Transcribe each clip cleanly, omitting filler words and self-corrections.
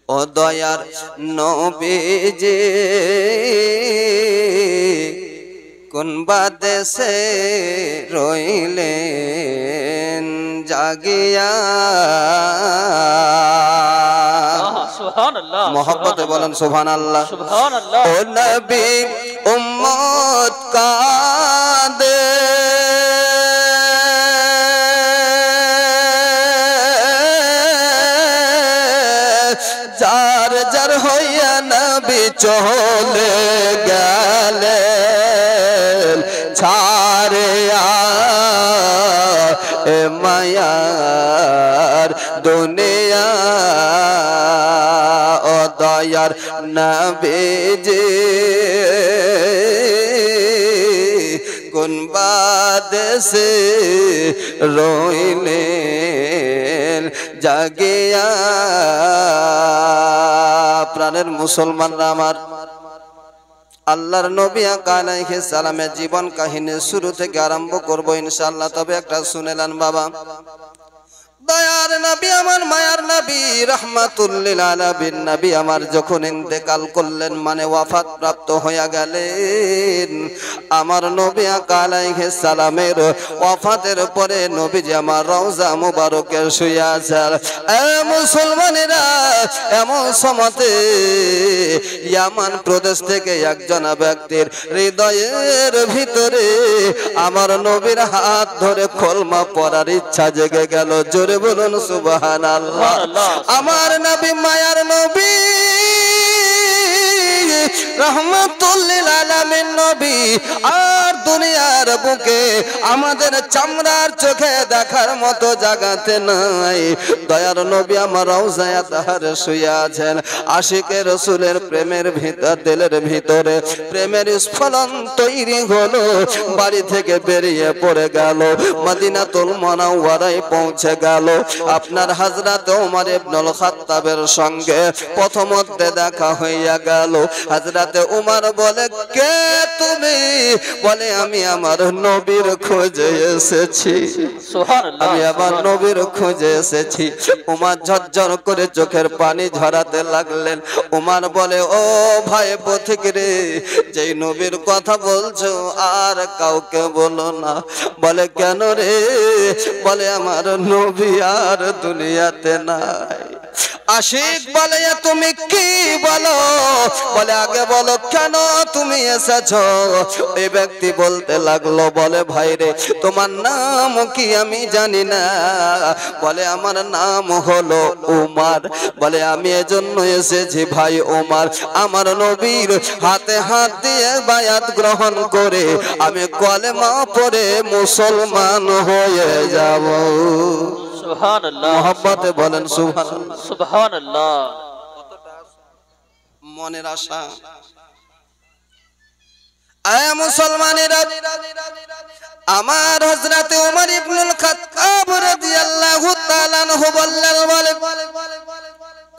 ও দয়ার নবীজি কোন বাদেশে রইলেন জাগিয়া সুবহানাল্লাহ মোহব্বতে বলেন সুবহানাল্লাহ সুবহানাল্লাহ ও নবী উম্মত কাঁদে যার যার হইয়া নবী চলে গেলেন ছাড়িয়া এ মায়ার দুনিয়া ও দয়ার নবীজি কোন বাদেশে রইলেন জাগিয়া প্রাণের মুসলমানরা আমার আল্লাহর নবী আলাইহিস সালামের জীবন কাহিনী শুরু থেকে আরম্ভ করব ইনশাআল্লাহ। তবে একটা শুনেলেন বাবা, দয়ার নবী আমার মায়ার নবী রাহমাতুল লিল আলামিন নবী আমার যখন ইন্তেকাল করলেন মানে ওয়াফাত প্রাপ্ত হয়ে গেলেন, আমার নবী আলাইহিস সালামের ওয়াফাতের পরে নবীজি আমার রওজা মুবারকে শুয়ে আছেন। এ মুসলমানেরা, এমন সময়তে ইয়ামান প্রদেশ থেকে একজন ব্যক্তির হৃদয়ের ভিতরে আমার নবীর হাত ধরে কলমা পড়ার ইচ্ছা জেগে গেল। জোরে বলুন সুবহানাল্লাহ। আমার নবী মায়ার নবী রহমাতুল লিল আলামিন নবী আর দুনিয়ার বুকে আমাদের চামড়ার চোখে দেখার মতো জায়গাতে নাই। দয়ার নবী আমার রওজায়ে তাহারে শুয়ে আছেন। আশিকে রাসূলের প্রেমের ভিতর দিলের ভিতরে প্রেমের স্ফলন তৈরি হলো। বাড়ি থেকে বেরিয়ে পড়ে গেল, মদিনাতুল মুনাওয়ারায় পৌঁছে গেল। আপনার হযরত ওমর ইবনুল খাত্তাবের সঙ্গে প্রথমতে দেখা হইয়া গেল। হযরত ওমর বলে, কে তুমি? বলে, আমি আমার নবীর খোঁজে এসেছি। সুবহানাল্লাহ, আমি আমার নবীর খোঁজে এসেছি। ওমর ঝরঝর করে চোখের পানি ঝরাতে লাগলেন। ওমর বলে, ও ভাই পথিক রে, যেই নবীর কথা বলছো আর কাউকে বলো না। বলে, কেন রে? বলে, আমার নবী আর দুনিয়াতে নাই। আশিক বলে, তুমি কি বলো? বলে, আগে বলো কেন তুমি এসেছো? এই ব্যক্তি বলতে লাগলো, বলে, ভাই রে, তোমার নাম কি আমি জানি না। বলে, আমার নাম হলো উমর। বলে, আমি এজন্য এসেছি ভাই ওমর, আমার নবীর হাতে হাত দিয়ে বায়াত গ্রহণ করে আমি কলেমা পড়ে মুসলমান হয়ে যাব। সুবহানাল্লাহ, মোহাম্মতে বলেন সুবহানাল্লাহ। সুবহানাল্লাহ। মনের আশা। আয় মুসলমানেরা, আমার হযরত ওমর ইবনুল খাত্তাব রাদিয়াল্লাহু তাআলা আনহু বললেন,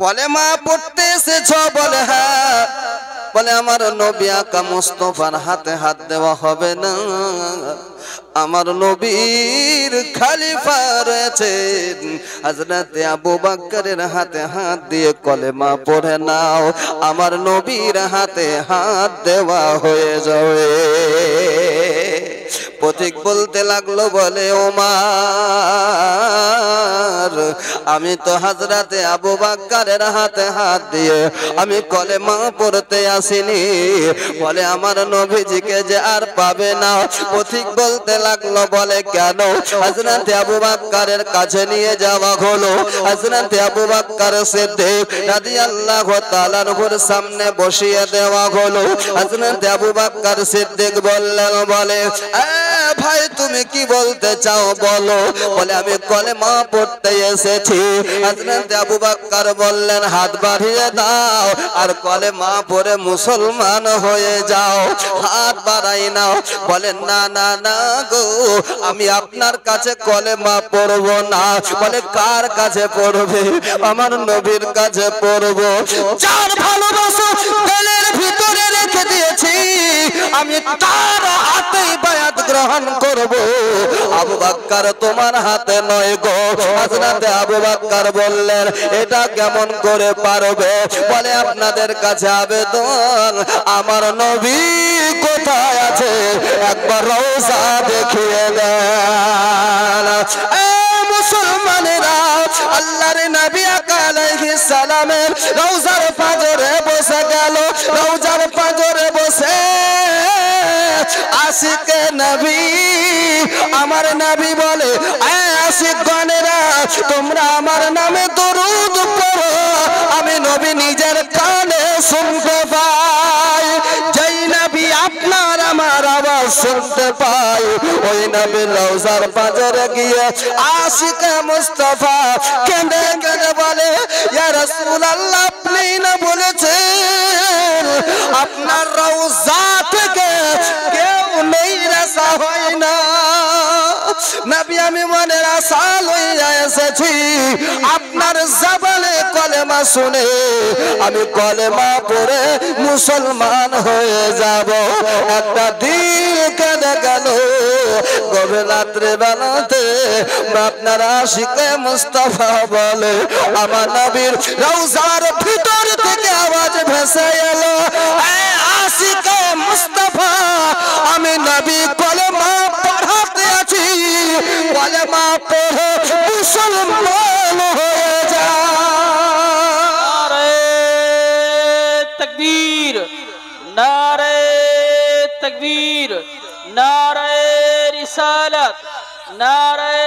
কলেমা পড়তে এসেছো? বলে, হ্যাঁ। বলে, আমার নবী আকা মুস্তাফার হাতে হাত দেওয়া হবে না। আমার নবীর খলিফা রয়েছেন হযরত আবু বকরের হাতে হাত দিয়ে কলেমা পড়ে নাও, আমার নবীর হাতে হাত দেওয়া হয়ে যাবে। পথিক বলতে লাগলো, বলে, ওমর, আমি তো হযরতে আবু বকরের হাতে হাত দিয়ে আমি কলেমা পড়তে আসিনি। বলে, আমার নবীজিকে যে আর পাবে না। পথিক বলতে লাগলো, বলে, কেন? হযরতে আবু বকরের কাছে নিয়ে যাওয়া হলো। হযরতে আবু বকর সিদ্দিক রাদিয়াল্লাহু তাআলা আনহুর সামনে বসিয়ে দেওয়া হলো। হযরতে আবু বকর সিদ্দিক বললেন, বলে, ভাই তুমি কি বলতে চাও বলো? বলে, আমি কলেমা পড়তে এসেছি। হযরত আবু বকর বললেন, হাত বাড়িয়ে দাও আর কলেমা পড়ে মুসলমান হয়ে যাও। হাত বাড়াই নাও। বলে, না না না গো, আমি আপনার কাছে কলেমা পড়ব না। বলে, কার কাছে পড়বে? আমার নবীর কাছে পড়ব। যার ভালোবাসা দিলের ভিতরে রেখে দিয়েছি আমি তার হাতেই বায়াত গ্রহণ করব। আবু বকর তোমার হাতে নয় গো। হযরতে আবু বকর বললেন এটা কেমন করে পারবে? বলে আপনাদের কাছে আবেদন, আমার নবী কোথায় আছে একবার রওজা দেখিয়ে দেন। মুসলমানেরা, আল্লাহর নবী আলাইহিস সালামের রওজার পাঁজরে বসে গেল। রওজার পাঁজরে বসে আশিকে নবী, আমার নবী বলে আশিক গণেরা তোমরা আমার নামে দরুদ পড়ো। আমি নবী নিজের কানে শুনতে পাই। যেই নবী আপনার আমার আওয়াজ শুনতে পাই, ওই নবী রওজার পাঁজরে গিয়ে আশিকে মুস্তাফা কেঁদে কেঁদে বলে ইয়া রাসূলুল্লাহ, আপনি না বলেছেন আপনার রওজা থেকে কেউ নিরাশা হয় না। নবী আমি মনের আশা লইয়া এসেছি আপনার জবানে কলেমা শুনে আমি কলেমা পড়ে মুসলমান হয়ে যাব। একটা দিন কেঁদে গেল গভীর রাত্রে বেলাতে আপনার আশিকে মুস্তাফা বলে আমার নবীর রওজার ভিতর থেকে আওয়াজ ভেসে এলো আশিকে মুস্তাফা, আমি নবী কলেমা পড়াতে আছি, কলেমা পড়ে মুসলমান হয়ে যা। নারে তাকবীর, নারে তাকবীর, নারে রিসালাত, নারে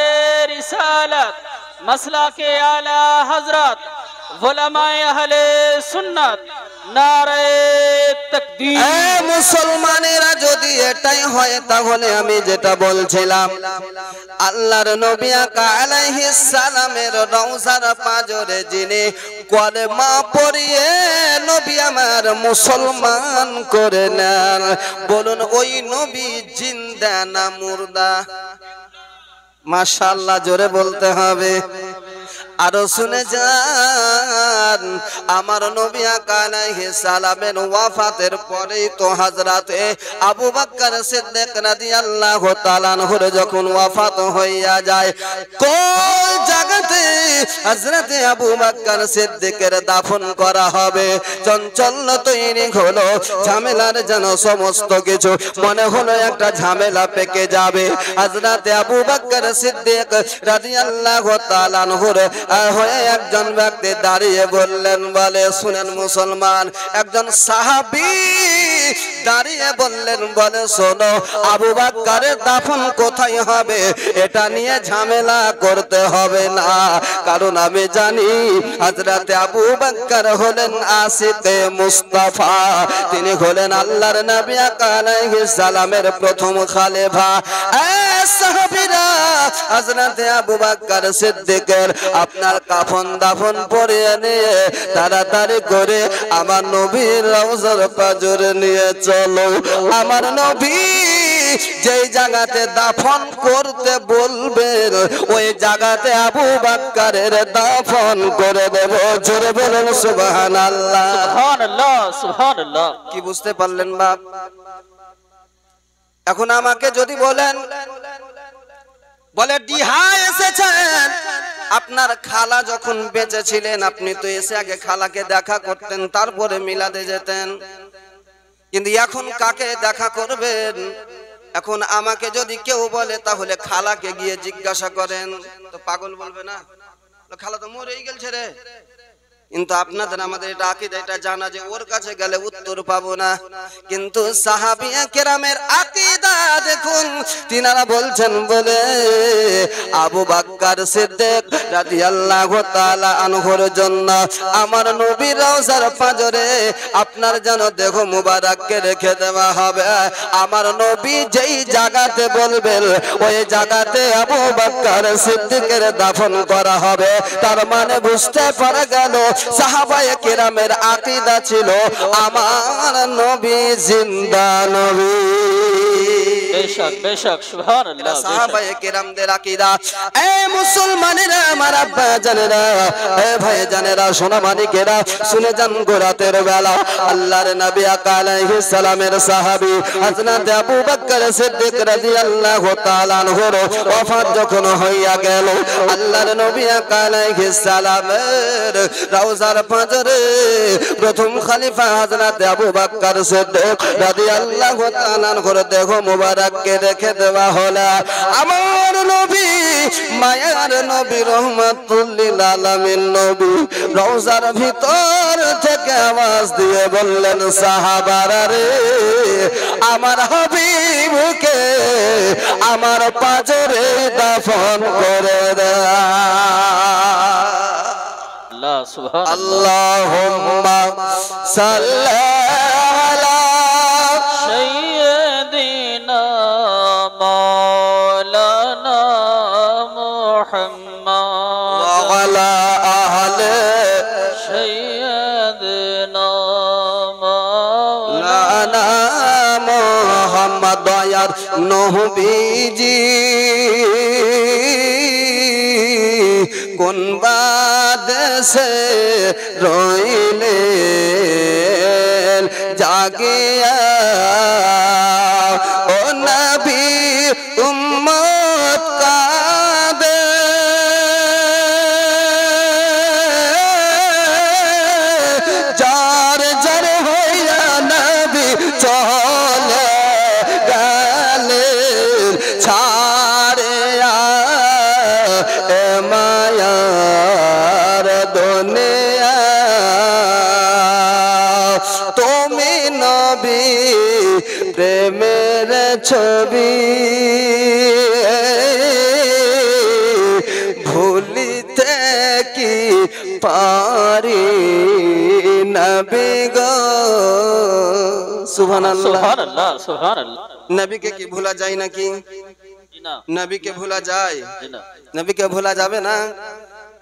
রিসালাত, মাসলাকে আলা হযরত উলামায়ে আহলে সুন্নাত, নারে তাকবীর। মুসলমানেরা, যদি এটাই হয় তাহলে আমি যেটা বলছিলাম আল্লাহর নবী আলাইহিস সালামের রওজার পাঁজরে যিনি কলেমা পড়িয়ে নবী আমার মুসলমান করে নেন, বলুন ওই নবী জিন্দা না মুর্দা? মাশাআল্লাহ, জোরে বলতে হবে। আরো শুনে যান, আমার নবী আলাইহিস সালামের ওয়াফাতের পরেই তো হযরতে আবু বকর সিদ্দিক রাদিয়াল্লাহু তাআলা আনহুর যখন ওয়াফাত হইয়া যায়, কোন জায়গাতে হযরতে আবু বকর সিদ্দিকের দাফন করা হবে চঞ্চল তৈরি হলো। ঝামেলার যেন সমস্ত কিছু মনে হলো একটা ঝামেলা পেকে যাবে। হযরতে আবু বকর সিদ্দিক রাদিয়াল্লাহু তাআলা আনহুর হয়ে একজন ব্যক্তি দাঁড়িয়ে বললেন, বলে শুনেন মুসলমান, একজন সাহাবী দাঁড়িয়ে বললেন, বলে শোনো আবু বকরের দাফন কোথায় হবে এটা নিয়ে ঝামেলা করতে হবে না, কারণ আমি জানি হযরতে আবু বকর হলেন আশিকে মুস্তাফা, তিনি হলেন আল্লাহর নবী আলাইহিস সালামের প্রথম খলিফা। সাহাবীরা, হযরতে আবু বকর সিদ্দিকের আপনার কাফন দাফন পরিয়ে নিয়ে তাড়াতাড়ি করে আমার নবীর রওজার পাঁজরে নিয়ে চলো। আমার নবী যেই জায়গাতে দাফন করতে বলবেন ওই জায়গাতে আবু বকরের দাফন করে দেব। জোরে বলুন সুবহানাল্লাহ, সুবহানাল্লাহ, সুবহানাল্লাহ। কি বুঝতে পারলেন বাপ? এখন আমাকে যদি বলেন, বলে ডিহা এসেছেন, আপনার খালা যখন বেঁচে ছিলেন আপনি তো এসে আগে খালাকে দেখা করতেন, তারপরে মিলাদে যেতেন, কিন্তু এখন কাকে দেখা করবেন? এখন আমাকে যদি কেউ বলে তাহলে খালাকে গিয়ে জিজ্ঞাসা করেন, তো পাগল বলবে না, খালা তো মরেই গেছে রে। কিন্তু আপনাদের আমাদের এটা আকীদা, এটা জানা যে ওর কাছে গেলে উত্তর পাবো না। কিন্তু সাহাবিয়া কেরামের আকীদা দেখুন, তিনারা বলছেন বলে আবু বকর সিদ্দিক রাদিয়াল্লাহু তাআলা আনহুর জন্য আমার নবীর রওজার পাঁজরে আপনার যেন দেহ মুবারককে রেখে দেওয়া হবে। আমার নবী যেই জায়গাতে বলবেন ওই জায়গাতে আবু বকর সিদ্দিকের দাফন করা হবে। তার মানে বুঝতে পারা গেল সাহাবায়ে কেরামের আকীদা ছিল আমার নবী জিন্দা নবী। बेशक बेशक सुभान अल्लाह সাহাবায়ে কেরামদের আকীদা। এ মুসলমানেরা, আমার আব্বা জানেরা, এ ভাই জানেরা, সোনা মানিকেরা, শুনে যান গো রাতের বেলা আল্লাহর নবী আলাইহিস সালামের সাহাবী হযরত আবু বকর সিদ্দিক রাদিয়াল্লাহু তাআলা আনহুর ওফাত যখন হইয়া গেল, আল্লাহর নবী আলাইহিস সালামের রওজার পাঁজরে প্রথম খলিফা হযরত আবু বকর সিদ্দিক রাদিয়াল্লাহু তাআলা আনহুর দেহ মুবারককে রেখে দেওয়া হলো। আমার নবী, মায়ার নবী, রহমাতুল লিল আলামিন নবী রওজার ভিতর থেকে আওয়াজ দিয়ে বললেন, সাহাবারা রে, আমার হাবিবকে আমার পাঁজরে দাফন করে দাও। अल्लाह सुभान আল্লাহুম্মা সাল্লি আলা सय्यदिना मौलाना मुहम्मद ওয়া আলা আহলি सय्यदिना লানা মুহাম্মদ। দয়ার নবীজি কোন বাদেশে রইলেন জাগিয়া, ও নবী উম্মত কাঁদে, যার যার হইয়া নবী চলে গেলেন ছাড়িয়া এ মায়ার দুনিয়া। তুমি নবী প্রেমের ছবি ভুলিতে কি পারি নবী গো। সুবহানাল্লাহ। सुभान अल्लाह सुभान अल्लाह নবীকে কি ভোলা যায় নাকি? ना নবীকে ভোলা যায়? ना নবীকে ভোলা যাবে না?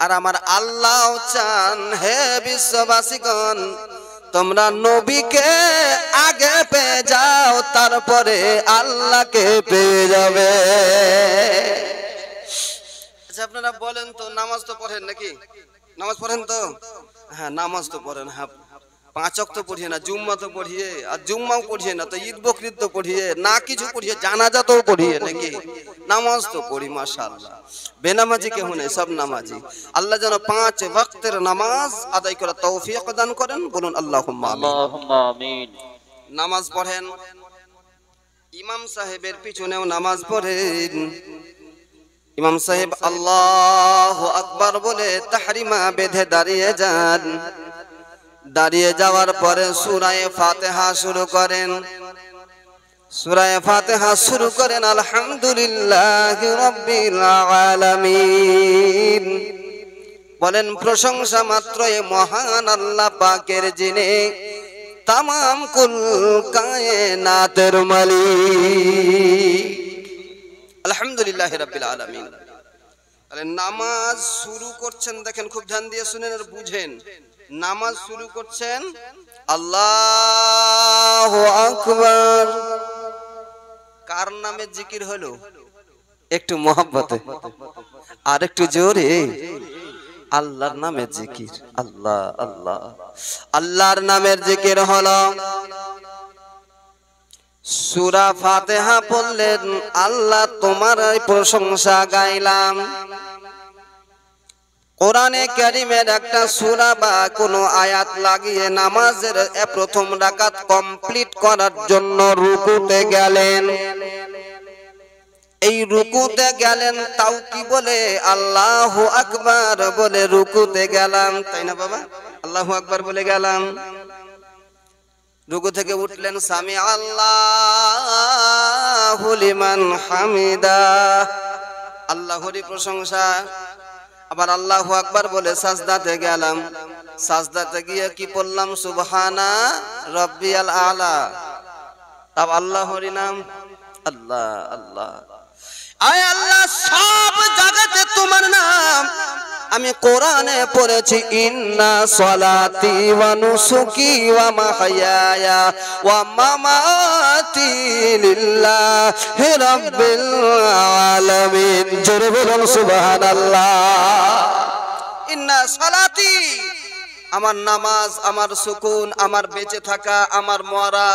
আর আমার আল্লাহ চান, হে বিশ্ববাসীগণ, তোমরা নবীকে আগে পেয়ে যাও, তারপরে আল্লাহকে পেয়ে যাবে। আচ্ছা, আপনারা বলেন তো, নামাজ তো পড়েন নাকি? নামাজ পড়েন তো? হ্যাঁ, নামাজ তো পড়েন। হ্যাঁ, 5 ওয়াক্ত পড়িয়ে না, জুম্মা তো পড়িয়ে, আর জুম্মাও পড়িয়ে না তো ঈদ বকরিদ তো পড়িয়ে না, কিছু পড়িয়ে, জানাজা তো পড়িয়ে নাকি? নামাজ তো পড়ি মাশাআল্লাহ। বেনামাজি কেউ নেই, সব নামাজি। আল্লাহ যেন 5 ওয়াক্তের নামাজ আদায় করার তৌফিক দান করেন, বলুন আল্লাহুম্মা আমিন। अल्लाहुम्मा आमीन। নামাজ পড়েন, ইমাম সাহেবের পিছনেও নামাজ পড়েন। ইমাম সাহেব আল্লাহু আকবার বলে তাহরিমা বেঁধে দাঁড়িয়ে যান। দাঁড়িয়ে যাওয়ার পরে সূরা ফাতিহা শুরু করেন। সূরা ফাতিহা শুরু করেন আলহামদুলিল্লাহি রাব্বিল আলামিন। বলেন প্রশংসা মাত্র এ মহান আল্লাহ পাকের, যিনি তামাম কুল কায়নাতের মালিক। আলহামদুলিল্লাহি রাব্বিল আলামিন। তাহলে নামাজ শুরু করছেন, দেখেন খুব ধ্যান দিয়ে শুনেন আর বুঝেন। নামাজ শুরু করছেন আল্লাহু আকবার। কার নামে জিকির হলো? একটু মহব্বতে আর একটু জোরে। আল্লাহর নামের জিকির। আল্লাহ আল্লাহ, আল্লাহর নামের জিকির হলো। সূরা ফাতিহা পড়লেন, আল্লাহ তোমার প্রশংসা গাইলাম। কোরআনে কারীমের একটা সূরা বা কোনো আয়াত লাগিয়ে নামাজের প্রথম রাকাত কমপ্লিট করার জন্য রুকুতে গেলেন। এই রুকুতে গেলেন, তাও কি বলে? আল্লাহু আকবার বলে রুকুতে গেলাম, তাই না বাবা? আল্লাহু আকবার বলে গেলাম। রুকু থেকে উঠলেন, সামি আল্লাহু লিমান হামিদা, আল্লাহরই প্রশংসা। আবার আল্লাহু আকবার বলে সাজদাতে গেলাম। সাজদাতে গিয়ে কি পড়লাম? সুবহানা রাব্বিয়াল আলা। তাও আল্লাহরই নাম। আল্লাহ আল্লাহ। আয় আল্লাহ, সব জায়গাতে তোমার নাম আমি কোরআনে পড়েছি ইন্না সলাতি ওয়া নুসুকি ওয়া মাহইয়ায়া ওয়া মামাতি লিল্লাহি রাব্বিল আলামিন। জোরে বলুন সুবহানাল্লাহ। ইন্না সলাতি, আমার নামাজ, আমার সুকুন, আমার বেঁচে থাকা, আমার মরা,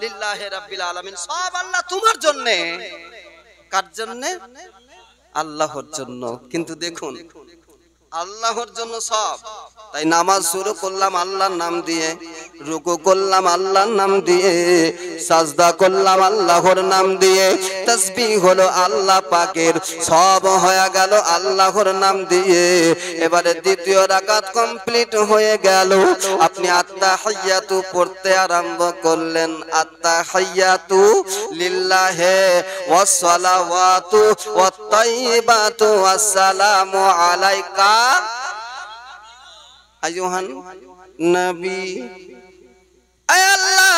লিল্লাহি রাব্বিল আলামিন, সব আল্লাহ তোমার জন্য। কার জন্য? আল্লাহর জন্য। কিন্তু দেখুন আল্লাহর জন্য সব। তাই নামাজ শুরু করলাম আল্লাহর নাম দিয়ে, রুকু করলাম আল্লাহর নাম দিয়ে, সাজদা করলাম আল্লাহর নাম দিয়ে, তাসবিহ হলো আল্লাহ পাকের, সব হয়ে গেল আল্লাহর নাম দিয়ে। এবারে দ্বিতীয় রাকাত কমপ্লিট হয়ে গেল, আপনি আত্তাহিয়াতু পড়তে আরম্ভ করলেন। আত্তাহিয়াতু লিল্লাহি ওয়াস সালাওয়াতু ওয়াত তাইয়িবাতু আসসালামু আলাইকা আইয়ুহান নবী। আয় আল্লাহ,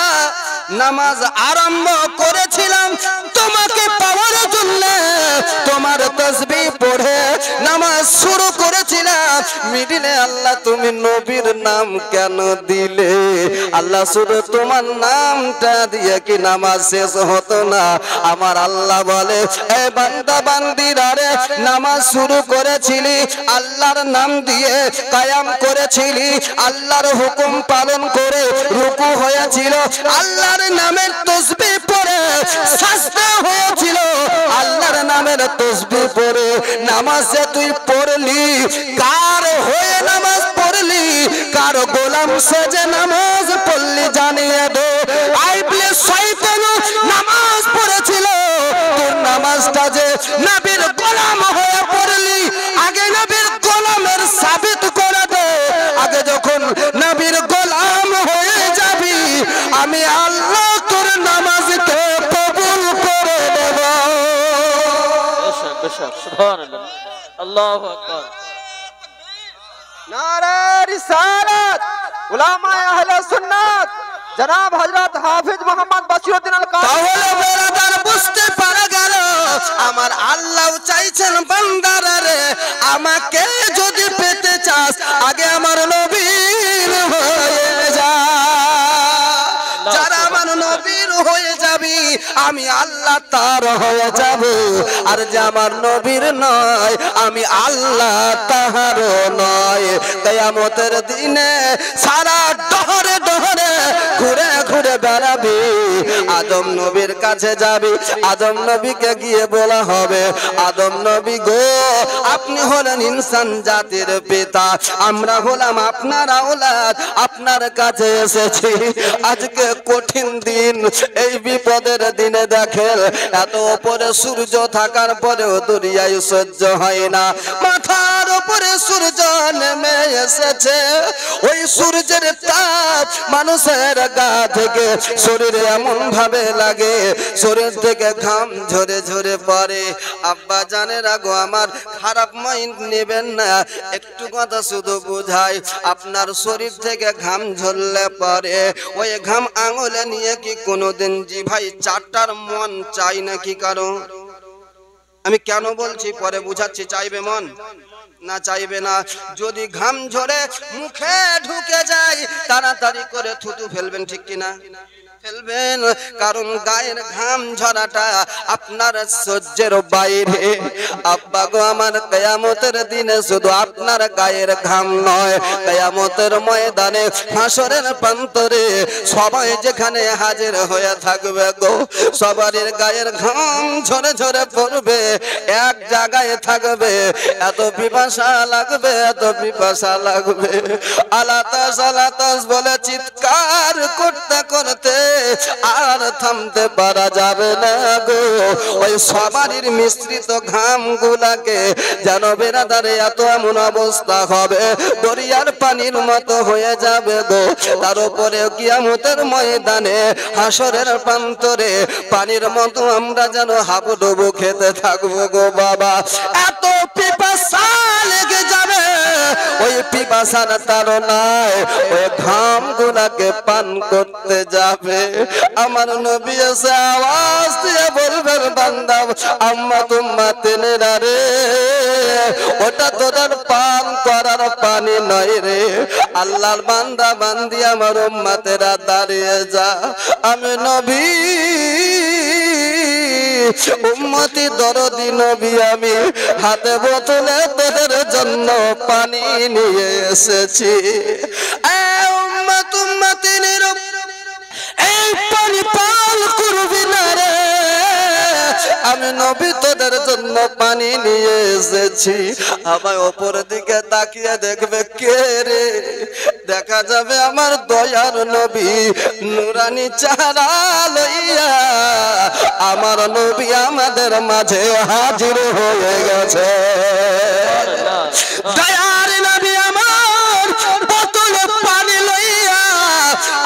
নামাজ আরম্ভ করেছিলাম তোমাকে পাওয়ার জন্য, তোমার তাসবিহ পড়ে নামাজ শুরু করেছিলাম, মিডিলে আল্লাহ তুমি নবীর নাম কেন দিলে? আল্লাহ শুধু তোমার নামটা দিয়ে কি নামাজ শেষ হতো না? আমার আল্লাহ বলে, এ বান্দা বান্দিরা রে, নামাজ শুরু করেছিলি আল্লাহর নাম দিয়ে, কায়াম করেছিলি আল্লাহর হুকুম পালন করে, রুকু হয়েছিল আল্লাহর নামের তাসবিহ পড়ে, সাজদা হয়েছিল আল্লাহর নামের তাসবিহ পড়ে। নামাজে তুই পড়লি, কার হয়ে নামাজ পড়লি? কার গোলাম সেজে নামাজ পড়লি? জানিয়ে দে আইবলে শয়তান নামাজ পড়েছিল, তোর নামাজটা যে নবীর গোলাম হয়ে পড়লি, আগে নবীর গোলামের সাবিত করে দে। আগে যখন নবীর গোলাম হয়ে যাবি, আমি আল্লাহ তোর নামাজকে কবুল করে দেব। সুবহানাল্লাহ, আল্লাহু আকবার। नारे रिसालत उलामाए अहले सुन्नत जनाब हजरत हाफिज मोहम्मद बशीरुद्दीन अल कादरी। তাহলে বেরাদার বুঝতে পারা গেল, আমার আল্লাহ চাইছেন বান্দারা রে, আমাকে যদি পেতে চাস আগে আমার নবীর হয়ে যা। যারা আমার নবীর হয়ে যাবি, আমি আল্লাহ তার হয়ে যাব। আর যে আমার নবীর নয়, আমি আল্লাহ তাহার নয়। কিয়ামতের দিনে সারা ডহরে ডহরে ঘুরে ঘুরে বেড়াবি, আদম নবীর কাছে যাবি, আদম নবীকে গিয়ে বলা হবে, আদম নবী গো, আপনি হলেন ইনসান জাতির পিতা, আমরা হলাম আপনার আওলাদ, আপনার কাছে এসেছি। আজকে কঠিন দিন, এই বিপদের দিনে দেখেন এত উপরে সূর্য থাকার পরেও দুনিয়ায় সহ্য হয় না। মাথার উপরে সূর্য নেমে এসেছে, ওই সূর্যের তাপ মানুষের গা থেকে শরীরে এমন ভাবে লাগে, শরীর থেকে ঘাম ঝরে ঝরে পড়ে। আব্বা জানেরা গো আমার, খারাপ মাইন্ড নেবেন না, একটু কথা শুধু বুঝাই। আপনার শরীর থেকে ঘাম ঝরলে পরে ওই ঘাম আঙুলে নিয়ে কি কোনোদিন জি ভাই চারটার মন চাই নাকি কারো? আমি কেন বলছি পরে বুঝাচ্ছি। চাইবে মন? না চাইবে না। যদি ঘাম ঝরে মুখে ঢুকে যায়, তাড়াতাড়ি করে থুতু ফেলবেন, ঠিক কিনা? ফেলবেন, কারণ গায়ের ঘাম ঝরাটা আপনার সহ্যের বাইরে। আব্বা গো আমার, কিয়ামতের দিনে শুধু আপনার গায়ের ঘাম নয়, কিয়ামতের ময়দানে হাসরের প্রান্তরে সবাই যেখানে হাজির হয়ে থাকবে গো, সবারই গায়ের ঘাম ঝরে ঝরে পড়বে, এক জায়গায় থাকবে। এত পিপাসা লাগবে, এত পিপাসা লাগবে, আলাতাস আলাতাস বলে চিৎকার করতে করতে আর থামতে পারা যাবে না গো। ওই সবারই মিশ্রিত ঘাম গুলাকে যেন বেরাদারে এত এমন অবস্থা হবে, দরিয়ার পানির মতো হয়ে যাবে গো। তার উপরে কিয়ামতের ময়দানে হাসরের প্রান্তরে পানির মতো আমরা যেন হাবুডুবু খেতে থাকবো গো বাবা। এত পিপাসা লেগে যাবে, ওই পিপাসার তাড়নায় ওই ঘাম গুলাকে পান করতে যাবে, আমার নবী এসে আওয়াজ দিয়ে বলবেন বান্দা আম্মা তুম্মা তেনেরা রে, ওটা তোদের পান করার পানি নয় রে। আল্লাহর বান্দা বান্দি আমার উম্মতেরা দাঁড়িয়ে যা, আমি নবী উম্মতি দরদি নবী, আমি হাতে বোতলে তোদের জন্য পানি নিয়ে এসেছি। উম্মত উম্মতির এই পানি পান করবি না রে, আমি নবী তোদের জন্য পানি নিয়ে এসেছি। আবার ওপর দিকে তাকিয়ে দেখবে কে রে, দেখা যাবে আমার দয়ার নবী নুরানি চেহারা লইয়া আমার নবী আমাদের মাঝে হাজির হয়ে গেছে। দয়ার নবী আমার বোতলে পানি লইয়া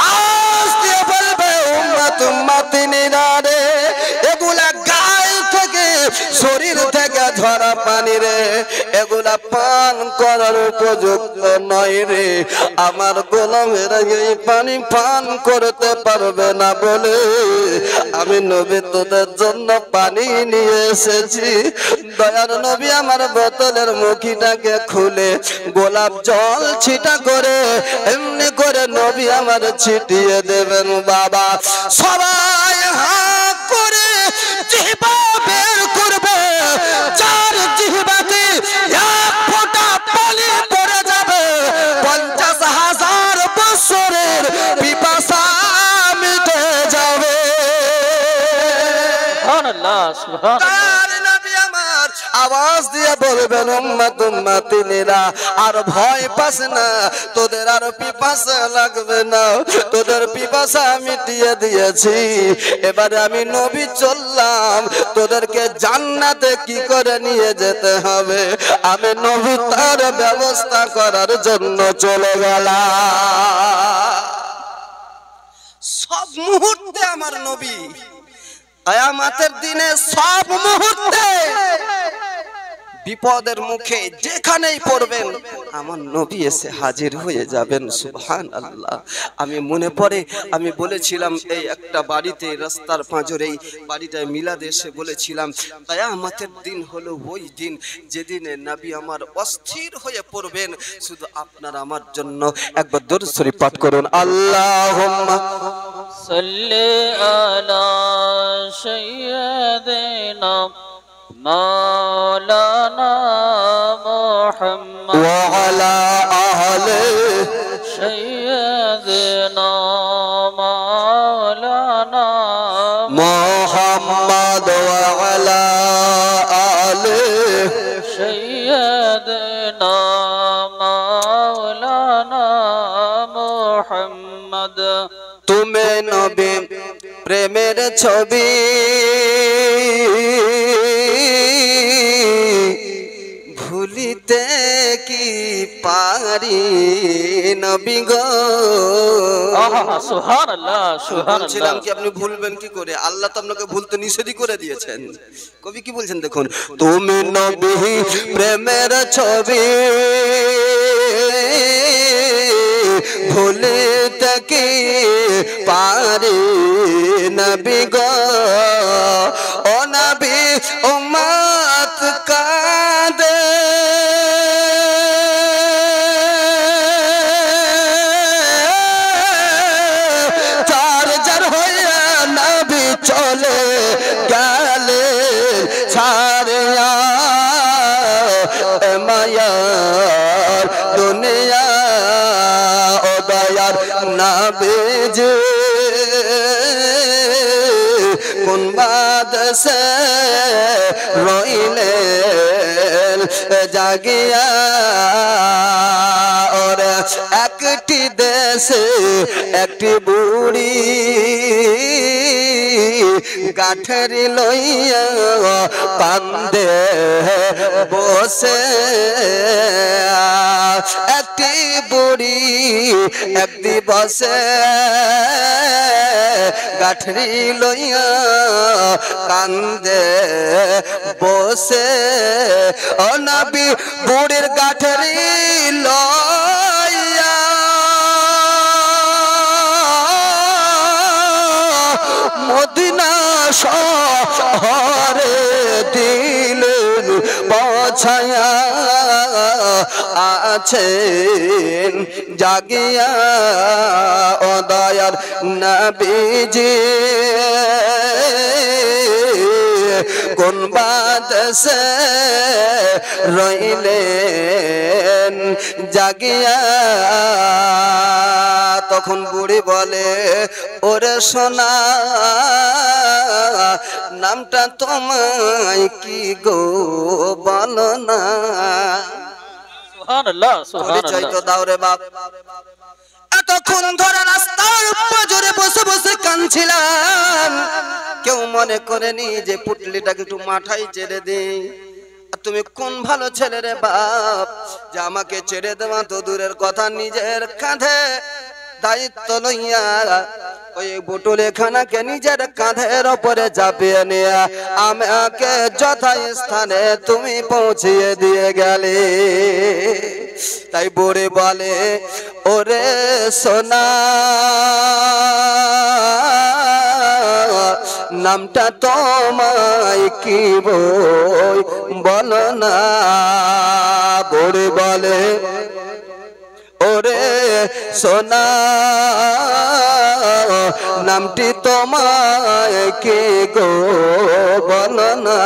আওয়াজ দিয়ে বলবে উম্মত উম্মতিরা রে, এগুলা গায়ে থেকে শরীর থেকে ঝরা পানি রে, এগুলা পান করার উপযুক্ত নয় রে। আমার গোলামেরা এই পানি পান করতে পারবে না বলে আমি নবী তোদের জন্য পানি নিয়ে এসেছি। দয়ার নবী আমার বোতলের মুখিটাকে খুলে গোলাপ জল ছিটা করে এমনি করে নবী আমার ছিটিয়ে দেবেন। বাবা সবাই হাত করে জিহ্বা বের করবে, যার জিহ্বাতে এক ফোঁটা পানি পড়ে যাবে 50,000 বছরের পিপাসা মিটে যাবে। সুবহানাল্লাহ, সুবহানাল্লাহ। আওয়াজ দিয়ে বলবেন উম্মত উম্মতিরা আর ভয় পাস না, তোদের আর পিপাসা লাগবে না, তোদের পিপাসা মিটিয়ে দিয়েছি। এবারে আমি নবী চললাম, তোদেরকে জান্নাতে কি করে নিয়ে যেতে হবে আমি নবী তার ব্যবস্থা করার জন্য চলে গেলাম। সব মুহূর্তে আমার নবী কিয়ামতের দিনে সব মুহূর্তে বিপদের মুখে যেখানেই পড়বেন আমার নবী এসে হাজির হয়ে যাবেন। সুবহানাল্লাহ। আমি মনে পড়ে আমি বলেছিলাম এই একটা বাড়িতে রাস্তার পাঁজরেই বাড়িটায় মিলাদ এসে বলেছিলাম কিয়ামতের দিন হলো ওই দিন যেদিনে নবী আমার অস্থির হয়ে পড়বেন। শুধু আপনারা আমার জন্য একবার দরুদ শরীফ পাঠ করুন। আল্লাহুম্মা সাল্লি আলা সাইয়্যিদিনা مولانا محمد وعلى أهل سيدنا مولانا محمد وعلى آل سيدنا مولانا محمد। তুমি নবী প্রেমের ছবি ভুলিতে কি পারি নবী গো। সুবহানাল্লাহ, সুবহানাল্লাহ। বলছিলাম কি আপনি ভুলবেন কি করে? আল্লাহ তো আপনাকে ভুলতে নিষেধই করে দিয়েছেন। কবি কি বলছেন দেখুন, তুমি নবী প্রেমের ছবি ভুলিতে কি পারি নবী গো। ও নবী উম্মত কাঁদে চার চার হইয়া নবী চলে গেলে ছাড়িয়া মায়ার দুনিয়া। ও দয়ার নবীজি কোন বাদশে রইলেন জাগিয়া। ওরে একটি দেশে একটি বুড়ি গাঠরি লইয়া কান্দে বসে। একটি বুড়ি এক দিবসে গাঠরি লইয়া কান্দে বসে ও নবী বুড়ির গাঠরি লইয়া মদিনা শহরে দিলেন পৌঁছায়া আছেন জাগিয়া ও দয়ার নবীজি কোন বাদশে রইলেন জাগিয়া তখন বুড়ি বলে ওরে সোনা নামটা তোমায় কি গো বলো না সুবহানাল্লাহ পরিচয় তো সুবহানাল্লাহ দাও রে বাপ এতক্ষণ ধরে রাস্তার পাজরে বসে বসে কাঁদছিলাম কেউ মনে করেনি যে পুটলিটাকে একটু মাথায় ছেড়ে দিই তুমি কোন ভালো ছেলে রে বাপ যে আমাকে ছেড়ে দেওয়া তো দূরের কথা নিজের কাঁধে দায়িত্ব লইয়া ওই বুটুলে খানাকে নিজের কাঁধের ওপরে চাপিয়ে নিয়ে আমাকে যথাস্থানে তুমি পৌঁছিয়ে দিয়ে গেলে তাই বুড়ি বলে ওরে সোনা নামটা তোমায় কি বলো না বুড়ি বলে ওরে সোনা নামটি তোমায় কে গো বলো না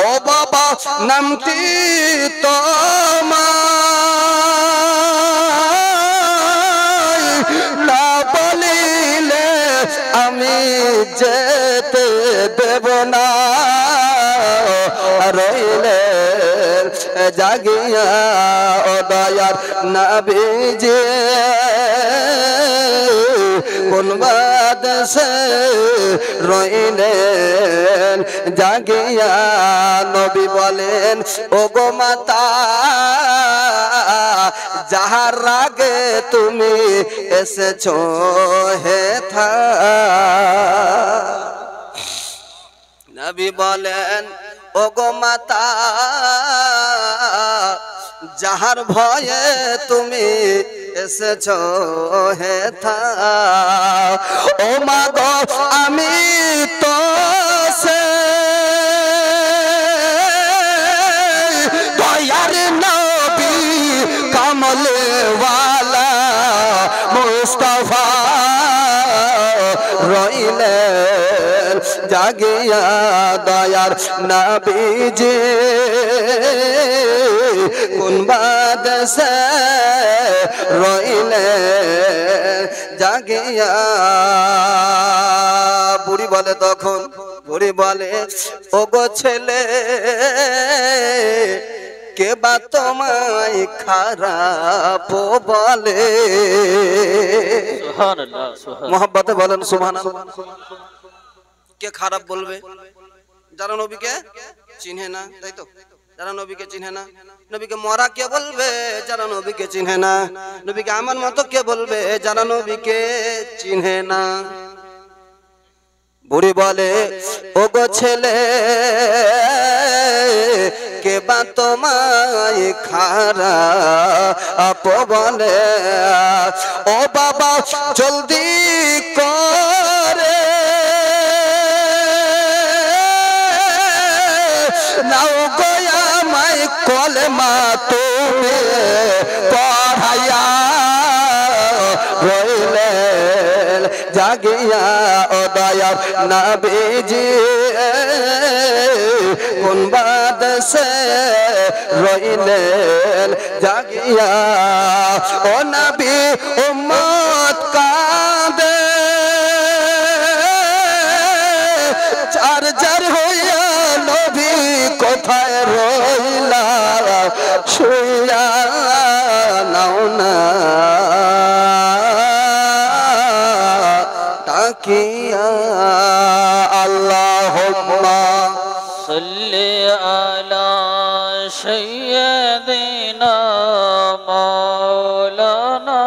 ও বাবা নামটি তোমায় না বলিলে আমি যেতে দেব না রইলে জাগিয়া ও দয়ার নবীজি কোন বাদশে রইলেন জাগিয়া নবী বলেন ও গো মাতা যাহার রাগে তুমি এসেছো হে থা নবী বলেন ও গো মাতা যাহার ভয়ে তুমি এসেছো হে থা ও মা গো আমি তো সে দয়ার নবী কমলে ওয়ালা মুস্তাফা রইলেন জাগিয়া দয়ার নবীজি কোন বাদশে রইলেন জাগিয়া বুড়ি বলে তখন বুড়ি বলে ও গো ছেলে কে বা তোমায় খারাপ বলে সুবহানাল্লাহ সুবহানাল্লাহ মোহাব্বতে বলেন সুবহানাল্লাহ কে খারাপ বলবে যারা নবীকে চিনে না তাই তো যারা নবীকে চিনে না নবীকে মরা কে বলবে যারা নবীকে চিনে না নবীকে আমার মতো কে বলবে যারা নবীকে চিনে না বুড়ি বলে ও গো ছেলে কে বা তোমায় খারাপ বলে ও বাবা জলদি করে নাও গয়া মাই কলমা তুমি পড়াইয়া রইলেন জাগিয়া ও দয়ার নবীজি কোন বাদশে রইলেন জাগিয়া ও নবী উম্মত কাঁদে চার চার হইয়া নবী কোথায় রইলা শুইয়া নাও না তাকিয়া আল্লাহুম্মা সাল্লি আলা সাইয়্যিদিনা মাওলানা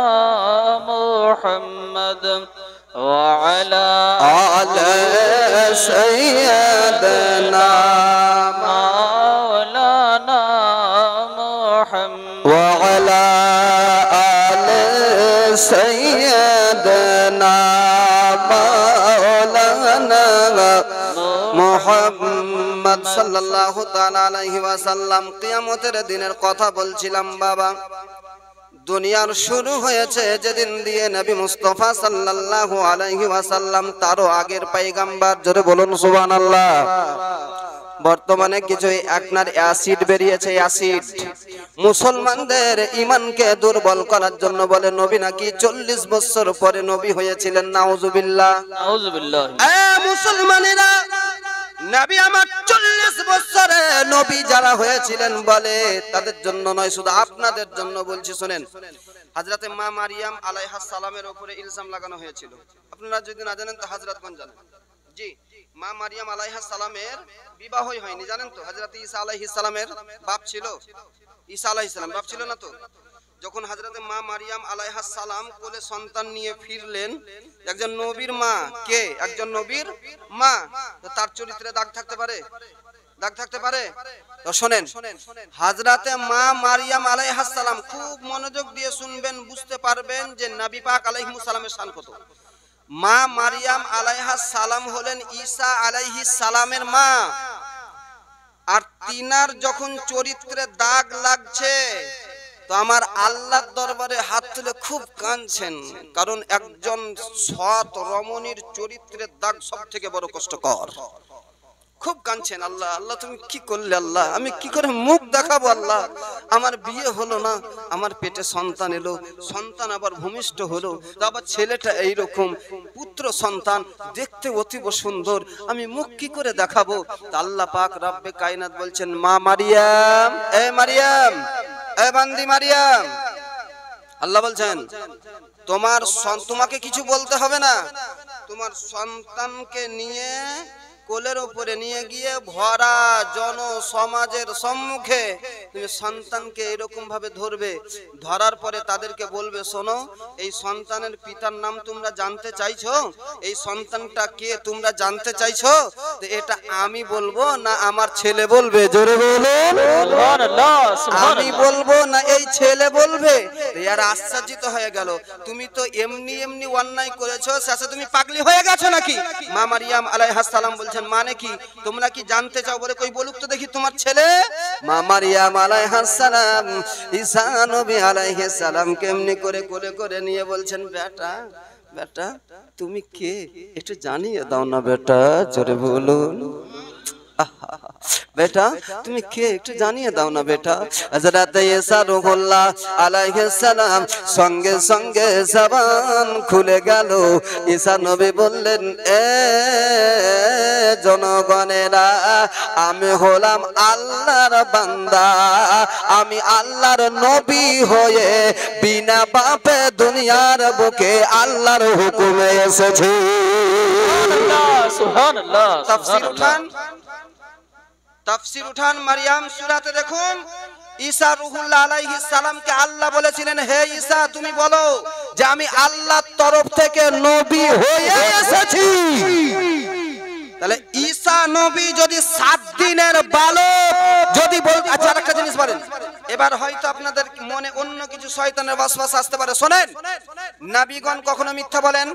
মুহাম্মদ وعلى آل سيدنا مولانا محمد وعلى آل سيدنا مولانا মুহাম্মদ সাল্লাল্লাহু তাআলা আলাইহি ওয়াসাল্লাম। কিয়ামতের দিনের কথা বলছিলাম বাবা। দুনিয়ার শুরু হয়েছে যেদিন দিয়ে নবী মুস্তাফা সাল্লাল্লাহু আলাইহি ওয়াসাল্লাম, তারও আগের পয়গম্বর, জোরে বলুন সুবহানাল্লাহ। বর্তমানে কিছু আপনার অ্যাসিড বেরিয়েছে, অ্যাসিড মুসলমানদের ঈমানকে দুর্বল করার জন্য বলে নবী নাকি 40 বছর পরে নবী হয়েছিলেন। নাউজুবিল্লাহ নাউজুবিল্লাহ। মুসলমানেরা, নবী আমার 40 বছরে নবী যারা হয়েছিলেন বলে তাদের জন্য নয়, শুধু আপনাদের জন্য বলছি শুনেন। হযরতে মা মারিয়াম আলাইহাস সালামের উপরে ইলজাম লাগানো হয়েছিল। আপনারা যদি না জানেন তো হযরতগণ জানেন। জি, মা মারিয়াম আলাইহাস সালামের বিবাহই হয়নি, জানেন তো? হযরত ঈসা আলাইহিস সালামের বাপ ছিল, ঈসা আলাইহিস সালাম বাপ ছিল না তো? যখন হযরতে মা মারিয়াম আলাইহাস সালাম কোলে সন্তান নিয়ে ফিরলেন, একজন নবীর মা, কে একজন নবীর মা, তো তার চরিত্রে দাগ থাকতে পারে? দাগ থাকতে পারে? তো শুনেন, হযরতে মা মারিয়াম আলাইহাস সালাম, খুব মনোযোগ দিয়ে শুনবেন, বুঝতে পারবেন যে নবী পাক আলাইহিস সালামের শান কত। মা মারিয়াম আলাইহাস সালাম হলেন ঈসা আলাইহিস সালামের মা। আর তিনার যখন চরিত্রে দাগ লাগছে তো আমার আল্লাহর দরবারে হাত তুলে খুব কাঁদছেন, কারণ একজন সৎ রমণীর চরিত্রের দাগ সব থেকে বড় কষ্টকর। খুব কাঁদছেন, আল্লাহ আল্লাহ তুমি কি করলে, আল্লাহ আমি কি করে মুখ দেখাবো, আল্লাহ আমার বিয়ে হলো না, আমার পেটে সন্তান এলো, সন্তান আবার ভূমিষ্ঠ হলো, আবার ছেলেটা এইরকম পুত্র সন্তান, দেখতে অতীব সুন্দর, আমি মুখ কি করে দেখাবো। তা আল্লাহ পাক রব্বে কায়নাত বলছেন, মা মারিয়াম, এ মারিয়াম, এ বান্দি মারিয়াম, আল্লাহ বলছেন তোমাকে কিছু বলতে হবে না, তোমার সন্তানকে নিয়ে কোলের উপরে নিয়ে গিয়ে ভরা জন সমাজের সম্মুখে তুমি সন্তানকে এরকম ভাবে ধরবে, ধরার পরে তাদেরকে বলবে, শোনো এই সন্তানের পিতার নাম তোমরা জানতে চাইছো, এই সন্তানটা কে তোমরা জানতে চাইছো, তো এটা আমি বলবো না আমার ছেলে বলবে, জোরে বলুন সুবহানাল্লাহ, আমি সুবহানাল্লাহ। বলবো না এই ছেলে বলবে। এর আশ্চর্যিত হয়ে গেল, তুমি তো এমনি এমনি অন্যায় করেছো, শেষে তুমি পাগলি হয়ে গেছো নাকি? মা মারিয়াম আলাইহাস সালাম বলছেন, মানে কি তোমরা কি জানতে চাও? বলে কই বলুক তো দেখি তোমার ছেলে। মা মারিয়াম আলাইহাস সালাম ঈসা নবী আলাইহিস সালাম কেমনি করে কোলে করে নিয়ে বলছেন, বেটা বেটা তুমি কে একটু জানিয়ে দাও না বেটা, জোরে বলুন বেটা তুমি কে একটু জানিয়ে দাও না বেটা। হযরত ঈসা রূহুল্লাহ আলাইহিস সালাম সঙ্গে সঙ্গে জবান খুলে গেল। ঈসা নবী বললেন, এ জনগণেরা, আমি হলাম আল্লাহর বান্দা, আমি আল্লাহর নবী হয়ে বিনা পাপে দুনিয়ার বুকে আল্লাহর হুকুমে এসেছি। সুবহানাল্লাহ, সুবহানাল্লাহ। তাফসীর উঠান, তাফসীর উঠান, মারিয়াম সূরাতে দেখুন, ঈসা রূহুল্লাহ আলাইহিস সালামকে আল্লাহ বলেছিলেন, হে ঈসা তুমি বলো যে আমি আল্লাহর তরফ থেকে নবী হয়ে এসেছি। তাহলে ঈসা নবী যদি 7 দিনের বালক যদি বল, আচ্ছা আরেকটা জিনিস বলেন, এবার হয়তো আপনাদের মনে অন্য কিছু শয়তানের ওয়াসওয়াসা আসতে পারে। শুনেন, নবীগণ কখনো মিথ্যা বলেন?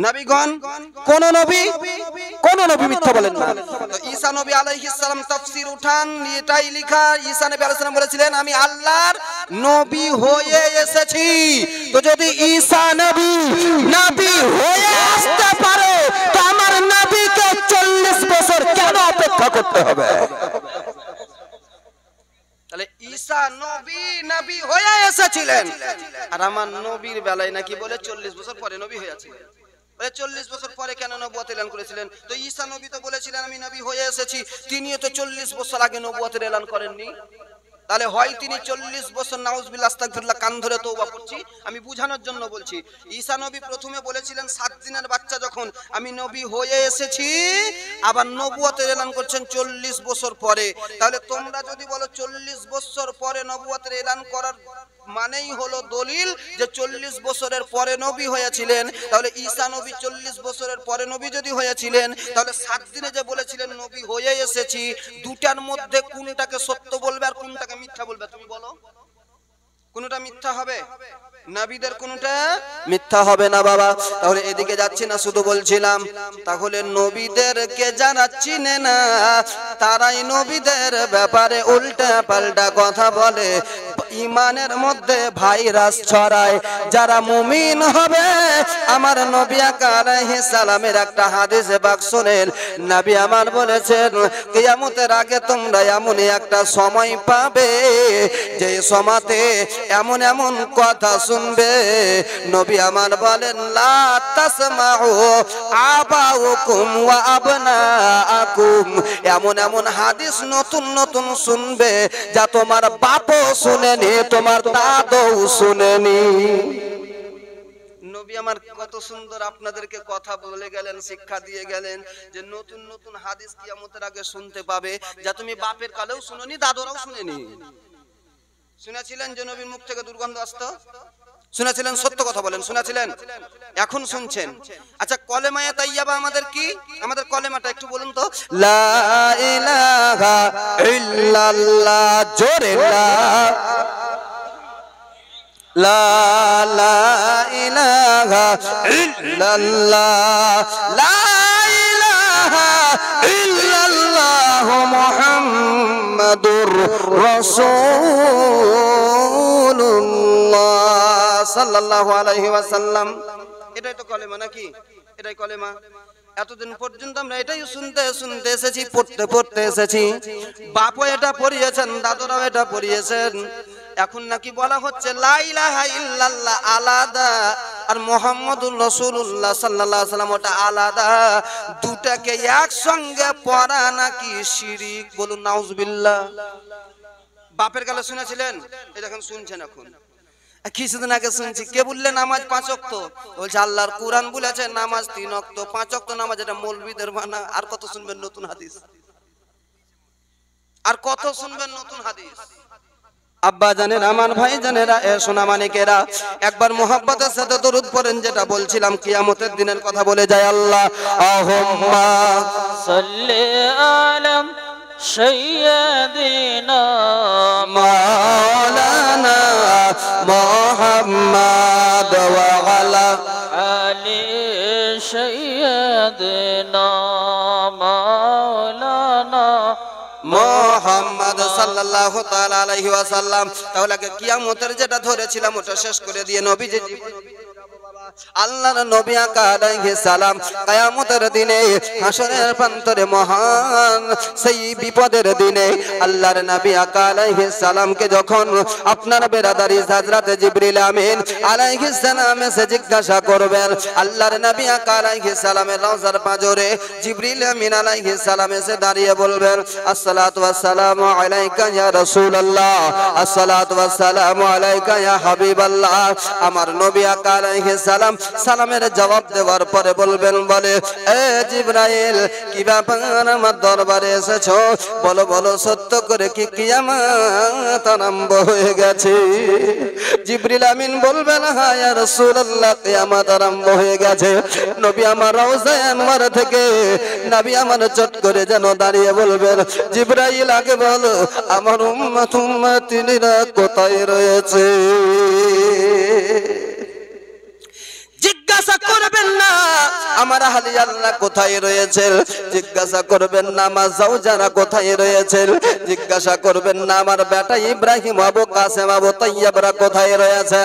নবীগণ কোন নবী মিথ্যা বলেন না। তো ঈসা নবী আলাইহিস সালাম তাফসীর উঠান, এটাই লেখা, ঈসা নবী আলাইহিস সালাম বলেছিলেন, আমি আল্লাহর নবী হয়ে এসেছি। তো যদি ঈসা নবী হয়ে আসতে পারে, তো আমার নবীকে 40 বছর কেন অপেক্ষা করতে হবে? তাহলে ঈসা নবী হয়ে এসেছিলেন, আর আমার নবীর বেলায় নাকি বলে 40 বছর পরে নবী হয়েছিলেন। বলে 40 বছর পরে কেন নবুয়ত এলান করেছিলেন? তো ঈসা নবী তো বলেছিলেন আমি নবী হয়ে এসেছি, তিনিও তো 40 বছর আগে নবুয়তের এলান করেননি। তাহলে হয় তিনি 40 বছর নাউজুবিল্লাহ আস্তাগফিরুল্লাহ কান ধরে তওবা করছি, আমি বুঝানোর জন্য বলছি। ঈসা নবী প্রথমে বলেছিলেন 7 দিনের বাচ্চা যখন আমি নবী হয়ে এসেছি, আবার নবুয়তের এলান করছেন 40 বছর পরে। তাহলে তোমরা যদি বলো 40 বছর পরে নবুয়তের এলান করার মানেই হলো দলিল যে 40 বছরের পরে নবী হয়েছিলেন। তাহলে ঈসা নবী 40 বছরের পরে নবী যদি হয়েছিলেন, তাহলে 7 দিনে যে বলেছিলেন নবী হয়ে এসেছি, দুটার মধ্যে কোনটাকে সত্য বলবে আর কোনটাকে মিথ্যা বলবে? তুমি বলো, কোনটা মিথ্যা হবে? নবীদের কোনটা মিথ্যা হবে না বাবা। তাহলে এদিকে যাচ্ছি না, শুধু বলছিলাম তাহলে নবীদেরকে যারা চিনে না তারাই নবীদের ব্যাপারে উল্টা পাল্টা কথা বলে, ইমানের মধ্যে ভাইরাস ছড়ায়। যারা মুমিন হবে, আমার নবী আলাইহিস সালামের একটা হাদিসে পাক শুনেন, নবী আমার বলেছেন কিয়ামতের আগে তোমরা এমনই একটা সময় পাবে যে সময়তে এমন এমন কথা শুনবে, নবী আমার বলেন লা তাসমাউ আবাউকুম ওয়া আবনাআকুম, এমন এমন হাদিস নতুন নতুন শুনবে যা তোমার বাপও শুনেনি, তোমার দাদাও শুনেনি। নবী আমার কত সুন্দর আপনাদেরকে কথা বলে গেলেন, শিক্ষা দিয়ে গেলেন যে নতুন নতুন হাদিস কিয়ামতের আগে শুনতে পাবে যা তুমি বাপের কালেও শুনোনি, দাদরাও শুনেনি। শুনেছিলেন যে নবীর মুখ থেকে দুর্গন্ধ আসতো? শুনেছিলেন? সত্য কথা বলেন, শুনেছিলেন? এখন শুনছেন। আচ্ছা, কলেমায়ে তাইয়্যিবা আমাদের কি? আমাদের কলেমাটা একটু বলুন তো। লা ইলাহা ইল্লাল্লাহ, জোরে লা ইলাহা ইল্লাল্লাহ, লা ইলাহা ইল্লাল্লাহ মুহাম্মাদুর রাসূলুল্লাহ সাল্লাল্লাহু আলাইহি ওয়াসাল্লাম। এটাই তো কলেমা নাকি? এটাই কলেমা। এতদিন পর্যন্ত আমরা এটাই শুনতে শুনতে এসেছি, পড়তে পড়তে এসেছি। বাপও এটা পড়িয়েছেন, দাদুরাও এটা পড়িয়েছেন। এখন নাকি বলা হচ্ছে লা ইলাহা ইল্লাল্লাহ আলাদা আর মুহাম্মাদুর রাসূলুল্লাহ সাল্লাল্লাহু আলাইহি ওয়াসাল্লাম ওটা আলাদা। দুটাকে একসঙ্গে পড়া নাকি শিরক। বলুন নাউজুবিল্লাহ। বাপের কালে শুনেছিলেন? এই দেখেন শুনছেন। এখন কিছুদিন আগে শুনছি কে বললে নামাজ 5 ওয়াক্ত, বলছে আল্লাহর কোরআন বলেছে নামাজ 3 ওয়াক্ত, 5 ওয়াক্ত নামাজ এটা মৌলবীদের বানা। আর কত শুনবেন নতুন হাদিস, আর কত শুনবেন নতুন হাদিস। আব্বা জানেরা, আমার ভাই জানেরা, এ সোনা মানিকেরা, একবার মোহাব্বতের সাথে দরুদ পড়েন। যেটা বলছিলাম কিয়ামতের দিনের কথা বলে যায় আল্লাহ আহুম্মা সাল্লি আলা সাইয়্যিদিনা মাওলানা মুহাম্মদ ওয়া আলা আলি সাইয়্যিদিনা মাওলানা মুহাম্মদ সাল্লাল্লাহু তাআলা আলাইহি ওয়াসাল্লাম। তাহলে কিয়ামতের যেটা ধরেছিলাম ওটা শেষ করে দিয়ে নবীজি আল্লাহর নবী আলাইহিস সালাম কিয়ামতের দিনে হাসরের প্রান্তরে মহান সেই বিপদের দিনে আল্লাহর নবী আলাইহিস সালামকে যখন আপনার বেরাদারি হযরত জিবরিল আমিন আলাইহিস সালাম এসে জিজ্ঞাসা করবেন, আল্লাহর নবী আলাইহিস সালামের রওজার পাঁজরে জিবরিল আমিন আলাইহিস সালাম এসে দাঁড়িয়ে বলবেন আসসালাতু ওয়াসসালামু আলাইকা ইয়া রাসূলুল্লাহ, আসসালাতু ওয়াসসালামু আলাইকা ইয়া হাবিবাল্লাহ। আমার নবী আলাইহিস সালাম সালামের জবাব দেওয়ার পরে বলবেন, বলে এ জিবরাইল কি ব্যাপার আমার দরবারে এসেছো? বলো বলো সত্য করে কি কিয়ামত আরম্ভ হয়ে গেছে? জিবরিল আমিন বলবেন হ্যাঁ ইয়া রাসূলুল্লাহ কিয়ামত আরম্ভ হয়ে গেছে। নবী আমার রওজায়ে আনওয়ার থেকে নবী আমার চট করে যেন দাঁড়িয়ে বলবেন, জিবরাইল আগে বলো আমার উম্মতিরা কোথায় রয়েছে? জিজ্ঞাসা করবেন না আমার আহলি আল্লাহ কোথায় রয়েছে, জিজ্ঞাসা করবেন না আমার জাওজারা কোথায় রয়েছে, জিজ্ঞাসা করবেন না আমার বেটা ইব্রাহিম আবু কাসেম আবু তাইয়্যিবরা কোথায় রয়েছে।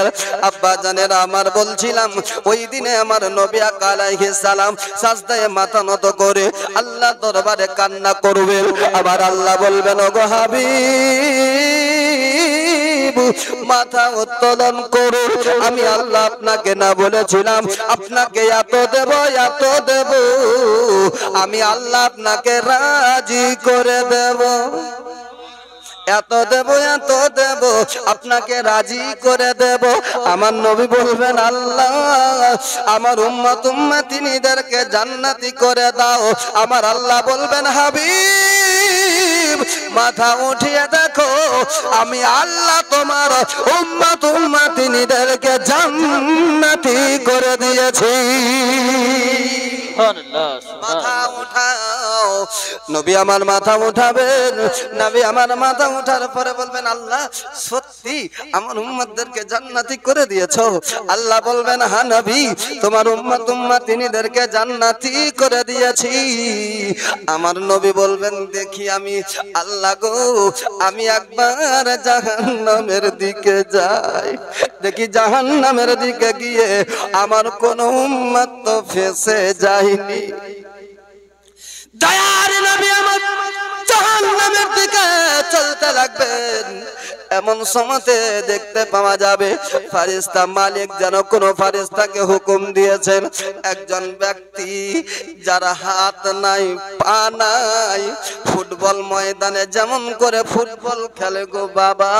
আব্বা জানেরা, আমার বলছিলাম ওই দিনে আমার নবী আলাইহিস সালাম সাজদায় মাথা নত করে আল্লাহ দরবারে কান্না করবেন। আবার আল্লাহ বলবেন ওগো হাবিব মাথা উত্তোলন করুন, আমি আল্লাহ আপনাকে না বলেছিলাম আপনাকে এত দেব এত দেব, আমি আল্লাহ আপনাকে রাজি করে দেব, এত দেব এত দেব আপনাকে রাজি করে দেব। আমার নবী বলবেন আল্লাহ আমার উম্মত উম্মতিনীদেরকে জান্নাতি করে দাও। আমার আল্লাহ বলবেন হাবিব মাথা উঠিয়ে দেখো আমি আল্লাহ তোমার উম্মত উম্মতিনীদেরকে জান্নাতি করে দিয়েছি। মাথা উঠাও, নবী আমার মাথা উঠাবেন। নবী আমার মাথা উঠার পরে বলবেন আল্লাহ সত্যি আমার উম্মতদেরকে জান্নাতি করে দিয়েছো? আল্লাহ বলবেন হ্যাঁ নবী তোমার উম্মত উম্মতিনীদেরকে জান্নাতি করে দিয়েছি। আমার নবী বলবেন দেখি আমি আল্লাহ গো আমি একবার জাহান্নামের দিকে যাই, দেখি জাহান্নামের দিকে গিয়ে আমার কোন উম্মত তো ফেসে যায়নি। দয়ার নবী আমার জাহান্নামের দিকে চলতে লাগবেন। এমন সময়তে দেখতে পাওয়া যাবে ফারিস্তা মালিক যেন কোন ফারিস্তাকে হুকুম দিয়েছেন একজন ব্যক্তি যারা হাত নাই পা নাই ফুটবল ময়দানে যেমন করে ফুটবল খেলে গো বাবা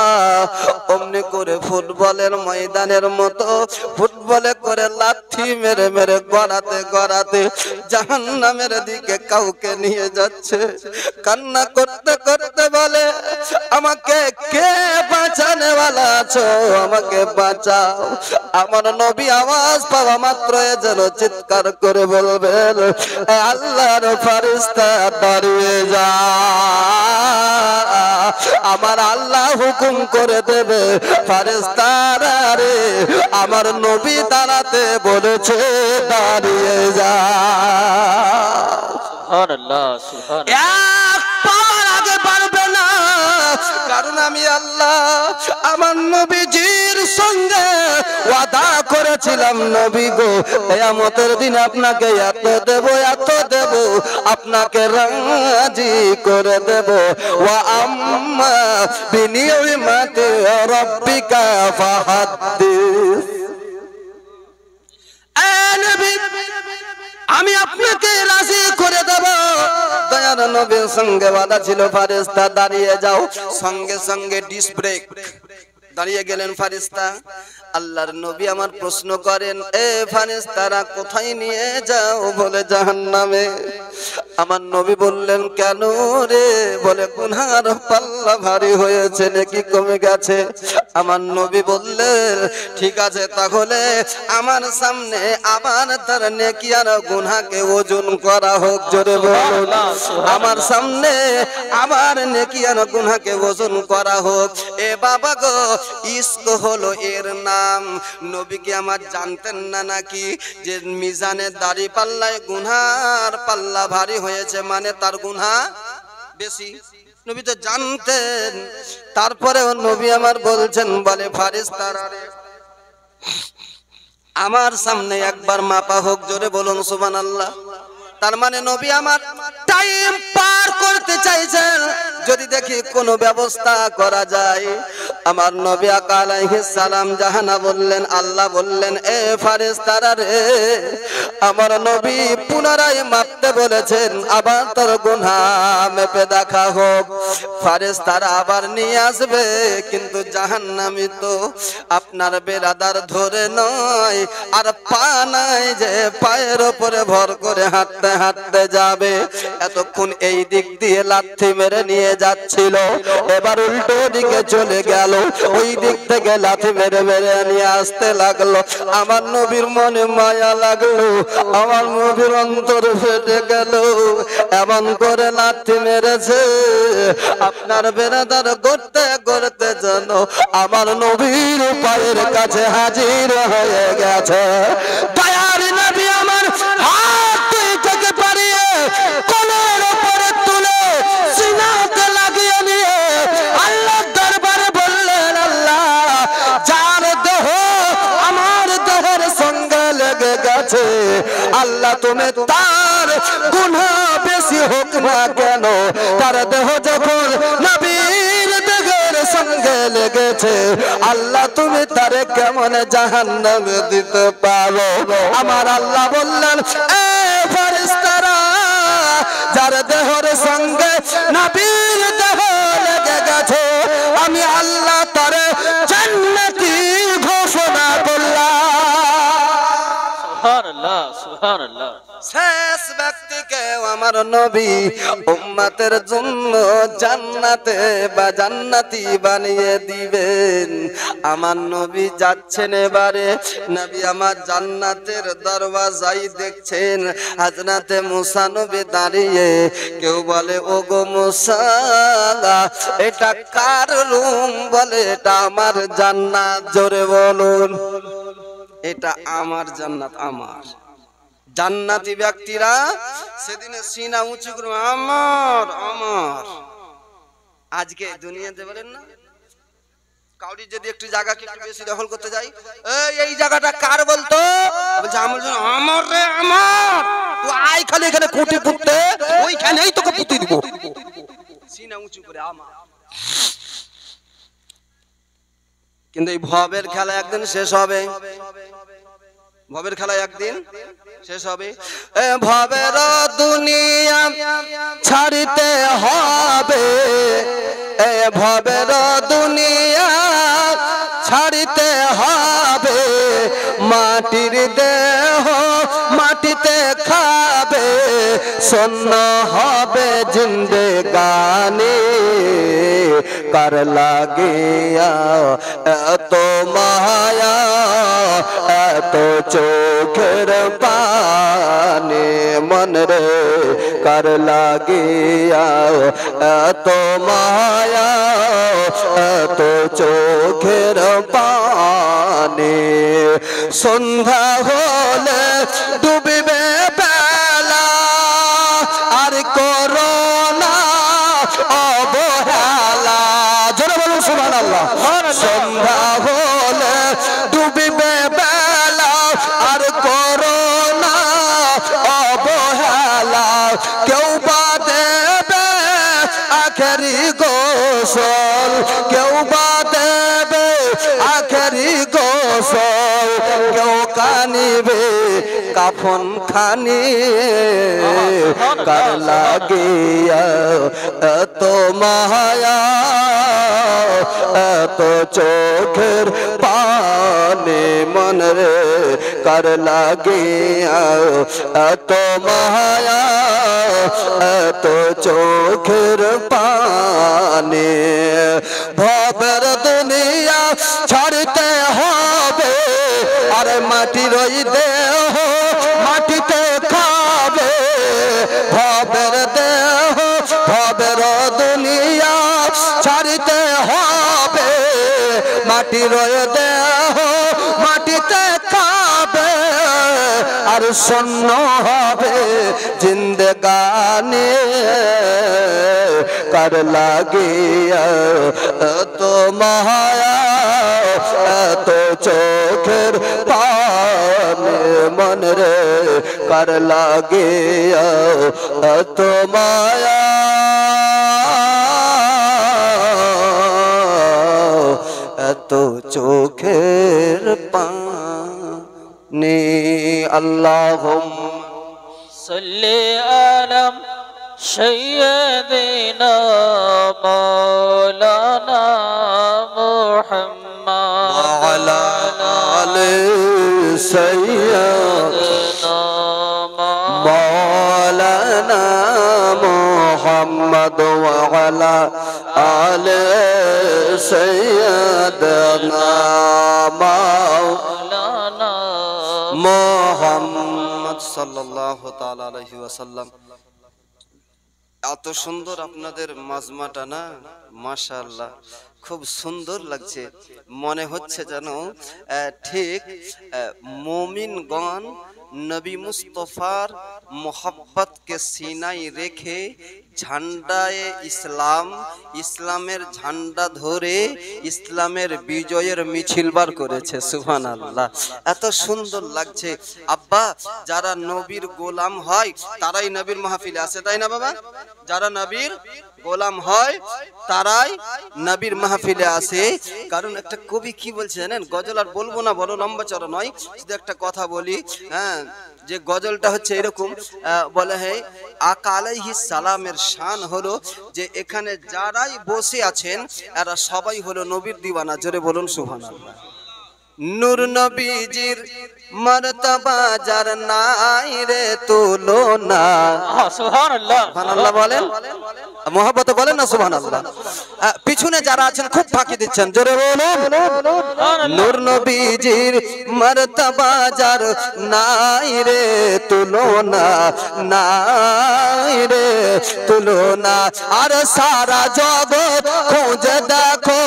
অমনি করে ফুটবলের ময়দানের মতো ফুটবলে করে লাথি মেরে মেরে গড়াতে গড়াতে জাহান্নামের দিকে কাউকে নিয়ে যাচ্ছে। কান্না করতে করতে বলে আমাকে কে বাঁচানে ওয়ালা আছো, আমাকে বাঁচাও। আমার নবী আওয়াজ পাওয়া মাত্র যেন চিৎকার করে বলবেন আল্লাহর ফারিস্তা দাঁড়িয়ে যা, আমার আল্লাহ হুকুম করে দেবে ফারিস্তারা রে আমার নবী দাঁড়াতে বলেছে দাঁড়িয়ে যা। সুবহানাল্লাহ সুবহানাল্লাহ। এক পাওয়ার আগে পারবে না, কারণ আমি আল্লাহ আমার নবীজির সঙ্গে ওয়াদা করেছিলাম নবী গো কিয়ামতের দিন আপনাকে এত দেব এত দেব আপনাকে রাজি করে দেব। ওয়া আম্মা বিনিউমাতি রাব্বিকা ফাহাদ্দিস। আমি আপনাকে রাজি করে দেব। দয়ার নবীর সঙ্গে ওয়াদা ছিল ফারিস্তা দাঁড়িয়ে যাও, সঙ্গে সঙ্গে ডিস ব্রেক দাঁড়িয়ে গেলেন ফারিস্তা। আল্লাহর নবী আমার প্রশ্ন করেন এ ফারিস্তারা কোথায় নিয়ে যাও? বলে জাহান্নামে। আমার নবী বললেন কেন রে? বলে গুনার পাল্লা ভারী হয়েছে নাকি কমে গেছে? আমার নবী বললেন ঠিক আছে তাহলে আমার সামনে আবার তার নেকি আর গুনাহকে ওজন করা হোক। জোরে বলুন আমার সামনে আবার নেকি আর গুনাহকে ওজন করা হোক। এ বাবা গো ইশক হলো এর নাম। নবী কি আমার জানতেন না নাকি যে মিজানে দাড়ি পাল্লায় গুনার পাল্লা ভারী হয়েছে মানে তার গুনাহ বেশি? নবী তো জানতেন। তারপরেও নবী আমার বলছেন বলে ফারিস্তারা রে আমার সামনে একবার মাপা হোক। জোরে বলুন সুবহানাল্লাহ। তার মানে নবী আমার টাইম পার করতে চাইছেন, যদি দেখি কোন ব্যবস্থা করা যায়। আমার নবী আলাইহিস সালাম জাহানা বললেন আল্লাহ বললেন এ ফারিস্তারা রে আমার নবী পুনরায় মাপতে বলেছেন আবার তোর গুনাহ মেপে দেখা হোক। ফারিস্তারা আবার নিয়ে আসবে, কিন্তু জাহান্নামী তো আপনার বেরাদার ধরে নয় আর পা নাই যে পায়ের উপরে ভর করে হাঁটতে হাঁটতে যাবে। এতক্ষণ এই দিক দিয়ে লাথি মেরে নিয়ে যাচ্ছিল, এবার উল্টো দিকে চলে গেল, ওই দিক থেকে লাথি মেরে মেরে নিয়ে আসতে লাগলো। আমার নবীর মনে মায়া লাগলো, আমার নবীর অন্তর ফেটে গেল। এমন করে লাথি মেরেছে আপনার বেরাদার করতে করতে যেন আমার নবীর পায়ের কাছে হাজির হয়ে গেছে। দয়ার নবী আমার হাত থেকে পারিয়ে কোলের উপরে তুলে সিনাতে লাগিয়ে নিয়ে আল্লাহর দরবারে বললেন আল্লাহ যার দেহ আমার দেহের সঙ্গে লেগে গেছে আল্লাহ তুমি তার গুনাহ বেশি হোক না কেন তার দেহ যখন নবীর দেহের সঙ্গে লেগেছে আল্লাহ তুমি তারে কেমন জাহান্নামে দিতে পারো? আমার আল্লাহ বললেন এ ফারিস্তারা যার দেহের সঙ্গে নবীর দেহ লেগে গেছে আমি আল্লাহ তারে জান্নাতি ঘোষণা করলাম। সুবহানাল্লাহ সুবহানাল্লাহ। শেষ ব্যক্তিকে আমার নবী উম্মতের জন্য জান্নাতে বা জান্নাতি বানিয়ে দিবেন। আমার নবী যাচ্ছেন এবারে, নবী আমার জান্নাতের দরওয়াজায় দেখছেন হযরতে মুসা নবী দাঁড়িয়ে। কেউ বলে ওগো মুসা, এটা কার রুম? বলে এটা আমার জান্নাত। জোরে বলুন, এটা আমার জান্নাত। আমার জান্নাতি ব্যক্তিরা সেদিনে সিনা উঁচু করে আমার আমার। আজকে দুনিয়াতে বলেন না, কাউরি যদি একটু জায়গাকে একটু বেশি দখল করতে যাই, এই জায়গাটা কার বলতো? বলছে আমার জন্য। আমার রে আমার, তুই আয় খালি এখানে খুঁটি পুঁততে, ওইখানেই তোকে পুঁতি দিব। সিনা উঁচু করে আমার। কিন্তু এই ভবের খেলা একদিন শেষ হবে। ভবের খেলা একদিন শেষ হবে। ভবের দুনিয়া ছাড়িতে হবে, ভবের দুনিয়া ছাড়িতে হবে। মাটির দেহ মাটিতে খাবে, শূন্য হবে জিন্দেগানি। কার লাগিয়া এত মায়া, এত চোখের পানি, মন রে কার লাগিয়া এত মায়া, এত চোখের পানি। সন্ধ্যা হলে ডুবিবে বেলা, আর করোনা অবহেলা। জোরে বলুন সুবহানাল্লাহ। সন্ধ্যা হলে ডুবিবে বেলা, আর করোনা অবহেলা। কেউ বা দেবে আখেরি গোসল, কেউ বা দেবে আখেরি গোসল, কেউ কানিবে কাফন খানি। কার লাগিয়া এত মায়া, এত চোখের পানি, মন রে কার লাগিয়া এত মায়া, এত চোখের পানি। ভবের দুনিয়া ছাড়তে হবে, আর মাটির ওই দেহ মাটিতে খাবে। ভবের দেহ ভবের দুনিয়া ছাড়তে হবে, মাটির ওই দেহ মাটিতে খাবে। আর শূন্য হবে জিন্দেগানি। কার লাগিয়া এত মায়া, এত চোখের পানি, মন রে কার লাগিয়া এত মায়া, এত চোখের পানি। আল্লাহুম্মা সাল্লি আলা সাইয়্যিদিনা মাওলানা মুহাম্মদ ওয়া আলা আলি সাইয়্যিদিনা মাওলানা মুহাম্মদ ওয়া আলা আলি সাইয়্যিদিনা মাওলানা মুহাম্মদ সাল্লাল্লাহু তাআলা আলাইহি ওয়াসাল্লাম। এত সুন্দর আপনাদের মাজমাটা না, মাশাআল্লাহ, খুব সুন্দর লাগছে। মনে হচ্ছে যেন ঠিক মুমিনগণ নবী মুস্তফার মোহাব্বতকে সিনায় রেখে ঝান্ডায়ে ইসলাম, ইসলামের ঝান্ডা ধরে ইসলামের বিজয়ের মিছিল বার করেছে। সুবহানাল্লাহ, এত সুন্দর লাগছে। আব্বা, যারা নবীর গোলাম হয় তারাই নবীর মাহফিলে আসে, তাই না বাবা? যারা নবীর গোলাম হয় তারাই নবীর মাহফিলে আসে। কারণ একটা কবি কি বলছে জানেন? গজল আর বলবো না, বড় লম্বা চড়া নয়, শুধু একটা কথা বলি। হ্যাঁ, যে গজলটা হচ্ছে এরকম, বলে হে আকা আলাইহিস সালামের শান হলো যে এখানে যারাই বসে আছেন এরা সবাই হলো নবীর দিওয়ানা। জোরে বলুন সুবহানাল্লাহ। নূর নবীজির মর্তবা যার নাই রে তুলনা। সুবহানাল্লাহ সুবহানাল্লাহ বলেন, মোহাব্বত বলেন না সুবহানাল্লাহ। পিছনে যারা আছেন খুব ফাঁকি দিচ্ছেন, জোরে বলুন। নূর নবীজির মর্তবা যার নাই রে তুলনা, নাই রে তুলনা। আর সারা জগৎ খুঁজে দেখো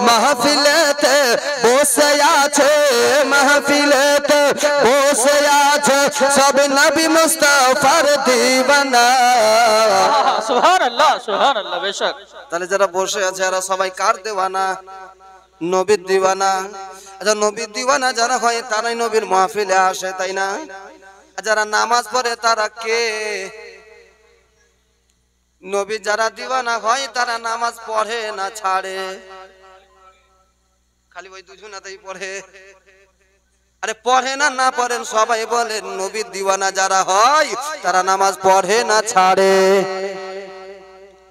মাহফিলেতে বসে আছে, মাহফিলেতে বসে আছে সব নবী মুস্তাফার দিওয়ানা। সুবহানাল্লাহ সুবহানাল্লাহ বেশক। তাহলে যারা বসে আছে এরা সবাই কার দিওয়ানা? নবীর দিওয়ানা। আচ্ছা নবীর দিওয়ানা যারা হয় তারাই নবীর মাহফিলে আসে, তাই না? যারা নামাজ পড়ে তারা কে? নবী যারা দিওয়ানা হয় তারা নামাজ পড়ে না ছাড়ে? খালি ওই দুজনাতেই পড়ে? আরে পড়ে না, না পড়েন সবাই বলেন নবীর দিওয়ানা যারা হয় তারা নামাজ পড়ে না ছাড়ে?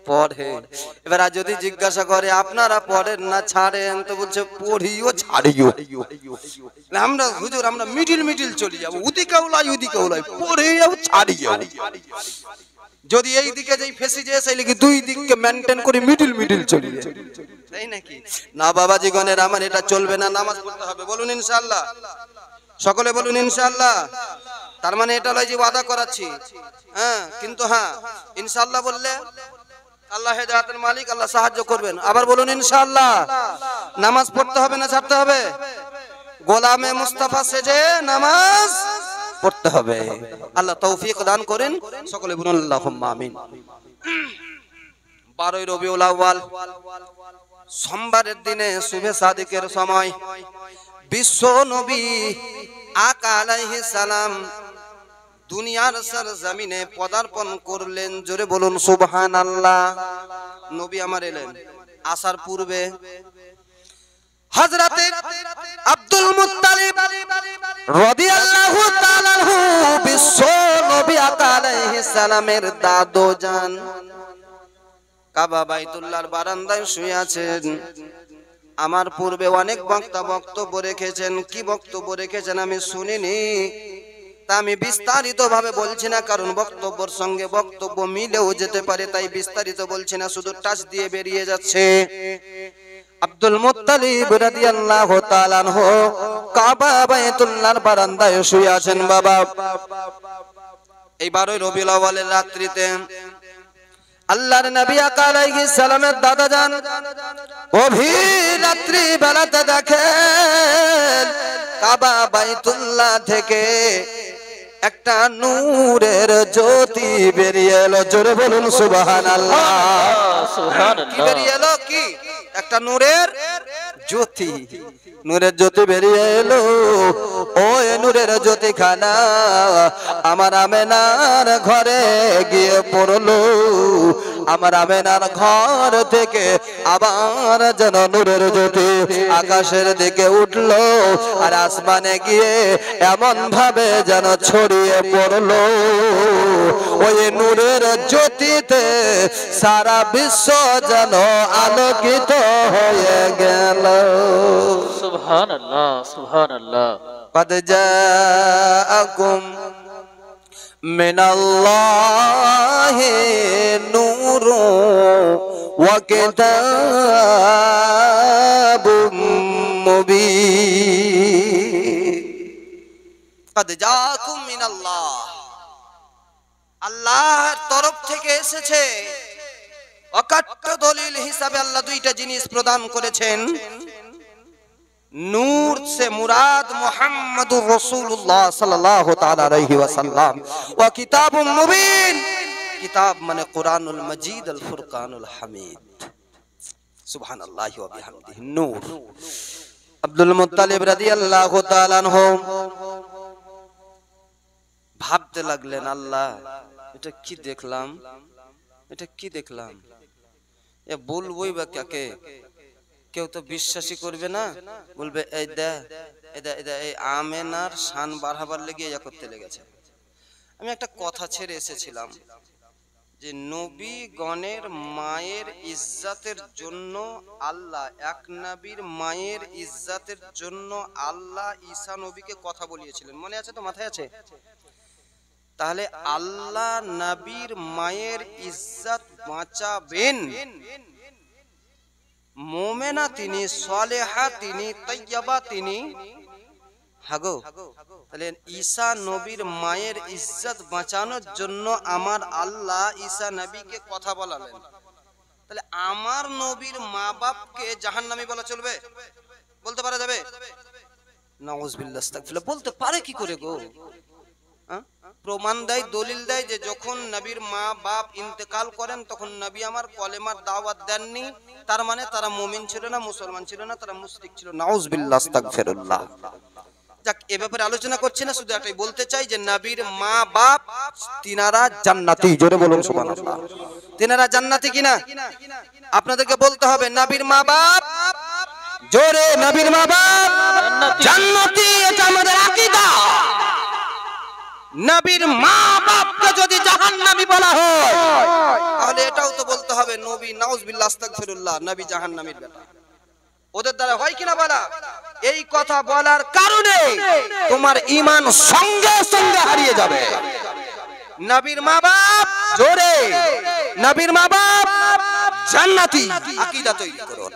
পড়ে। এবার যদি জিজ্ঞাসা করে আপনারা পড়েন না ছাড়েন, তো বলছে পড়িও ছাড়িও। আমরা হুজুর আমরা মিডিল মিডিল চলে যাবো, উদিকে উলাই উদিকে উলাই, পড়িও ছাড়িও। যদি এই দিকে যেই ফেসে যায় সেই লিখে দুই দিককে মেনটেন করে মিডিল মিডিল চলে যায়, তাই নাকি? না বাবাজি গণের আমার এটা চলবে না, নামাজ পড়তে হবে। বলুন ইনশাআল্লাহ, সকলে বলুন ইনশাআল্লাহ। তার মানে এটা লয় যে ওয়াদা করাচ্ছি, হ্যাঁ, কিন্তু হ্যাঁ ইনশাআল্লাহ বললে আল্লাহ হেদায়েতের মালিক, আল্লাহ সাহায্য করবেন। আবার বলুন ইনশাআল্লাহ। নামাজ পড়তে হবে না ছাড়তে হবে? গোলামে মুস্তাফা সেজে নামাজ পড়তে হবে। আল্লাহ তৌফিক দান করেন, সকলে বলুন আল্লাহুম্মা আমিন। 12 রবিউল আউয়াল সোমবারের দিনে শুভে সাদিকের সময় বিশ্ব নবী আকা আলাইহিস সালাম দুনিয়ার সরজমিনে পদার্পণ করলেন। জোরে বলুন সুবহানাল্লাহ। নবী আমার এলেন, আসার পূর্বে হযরতে আব্দুল মুত্তালিব রাদিয়াল্লাহু তাআলা আনহু বিশ্ব নবী আকা আলাইহিস সালামের দাদু জান কাবা বাইতুল্লাহর বারান্দায় শুয়ে আছেন। আমার পূর্বে অনেক বক্তব্য রেখেছেন, কি বক্তব্য রেখেছেন আমি শুনিনি, তা আমি বিস্তারিত ভাবে বলছি না, কারণ বক্তব্যের সঙ্গে বক্তব্য মিলেও যেতে পারে, তাই বিস্তারিত বলছি না, শুধু টাচ দিয়ে বেরিয়ে যাচ্ছে। আব্দুল মুত্তালিব রাদিয়াল্লাহু তাআলা আনহু কাবা বাইতুল্লাহর বারান্দায় শুয়ে আছেন। বাবা এই 12 রবিউল আউয়ালের রাত্রিতে আল্লাহর নবী আকা আলাইহিস সালামের দাদা জান গভীর রাত্রি বেলাতে দেখেন কাবা বাইতুল্লাহ থেকে একটা নূরের জ্যোতি বেরিয়ে এলো। জোরে বলুন সুবহানাল্লাহ। কি বেরিয়ে এলো? কি একটা নূরের জ্যোতি, নূরের জ্যোতি বেরিয়ে এলো। ওই নূরের জ্যোতি খানা আমার আমেনার ঘরে গিয়ে পড়লো। আমার আমেনার ঘর থেকে আবার যেন নূরের জ্যোতি আকাশের দিকে উঠলো, আর আসমানে গিয়ে এমন ভাবে যেন ছড়িয়ে পড়লো। ওই নূরের জ্যোতিতে সারা বিশ্ব যেন আলোকিত হয়ে গেল। সুবহানাল্লাহ সুবহানাল্লাহ। قد جاءكم من الله نور وكتاب مبين قد جاءكم من الله, আল্লাহর তরফ থেকে এসেছে। অকাট্য দলিল হিসাবে আল্লাহ দুইটা জিনিস প্রদান করেছেন। নূর से मुराद मुहम्मदुर रसूलुल्लाह सल्लल्लाहु ताला अलैहि वसल्लम व किताबुम मुबीन, किताब माने कुरानुल मजीद अल फुरकानुल हमीद। सुबहानल्लाह व बिहमदिही। नूर। আব্দুল মুত্তালিব রাদিয়াল্লাহু তাআলা আনহু ভাবতে লাগলেন, আল্লাহ এটা কি দেখলাম, এটা কি দেখলাম, এ বলবোই বা কাকে? কেউ তো বিশ্বাসই করবে না, বলবে এই এই আমেনার শান বাড়াবার লেগে ইয়া করতে লেগেছে। আমি একটা কথা ছেড়ে এসেছিলাম, যে নবী গণের মায়ের ইজ্জতের জন্য আল্লাহ, এক নবীর মায়ের ইজ্জতের জন্য আল্লাহ ঈসা নবীকে কথা বলিয়েছিলেন, মনে আছে তো, মাথায় আছে? তাহলে আল্লাহ নবীর মায়ের ইজ্জত বাঁচাবেন, মোমেনা তিনি, সালেহা তিনি, তাইয়্যিবা তিনি। হাগো, তাহলে ঈসা নবীর মায়ের ইজ্জত বাঁচানোর জন্য আমার আল্লাহ ঈসা নবীকে কথা বলালেন। তাহলে আমার নবীর মা বাপকে জাহান্নামী বলা চলবে? বলতে পারা যাবে? নাউজুবিল্লাহ, আস্তাগফিরুল্লাহ। বলতে পারে কি করে গো? প্রমাণ দেয়, দলিল দেয় যে যখন নবীর মা বাপ ইন্তেকাল করেন তখন নবী আমার কলেমার দাওয়াত দেননি, তার মানে তারা মুমিন ছিল না, মুসলমান ছিল না, তারা মুশরিক ছিল। নাউজুবিল্লাহ, আস্তাগফিরুল্লাহ। যাক, এ ব্যাপারে আলোচনা করছি না, শুধু এটাই বলতে চাই যে নবীর মা বাপ তিনারা জান্নাতি। জোরে বলুন সুবহানাল্লাহ। তিনারা জান্নাতি কিনা আপনাদেরকে বলতে হবে। নবীর মা বাপ, জোরে, নবীর মা বাপ জান্নাতি, এটা আমাদের আকীদা। নবীর মা বাপকে যদি জাহান্নামী বলা হয় তাহলে এটাও তো বলতে হবে নবী, নাউজুবিল্লাহ, আস্তাগফিরুল্লাহ, নবী জাহান্নামীর বেটা। ওদের দ্বারা হয় কিনা বলা? এই কথা বলার কারণে তোমার ঈমান সঙ্গে সঙ্গে হারিয়ে যাবে। নবীর মা বাপ, জোরে, নবীর মা বাপ জান্নাতি, আকীদা তৈরি করুন।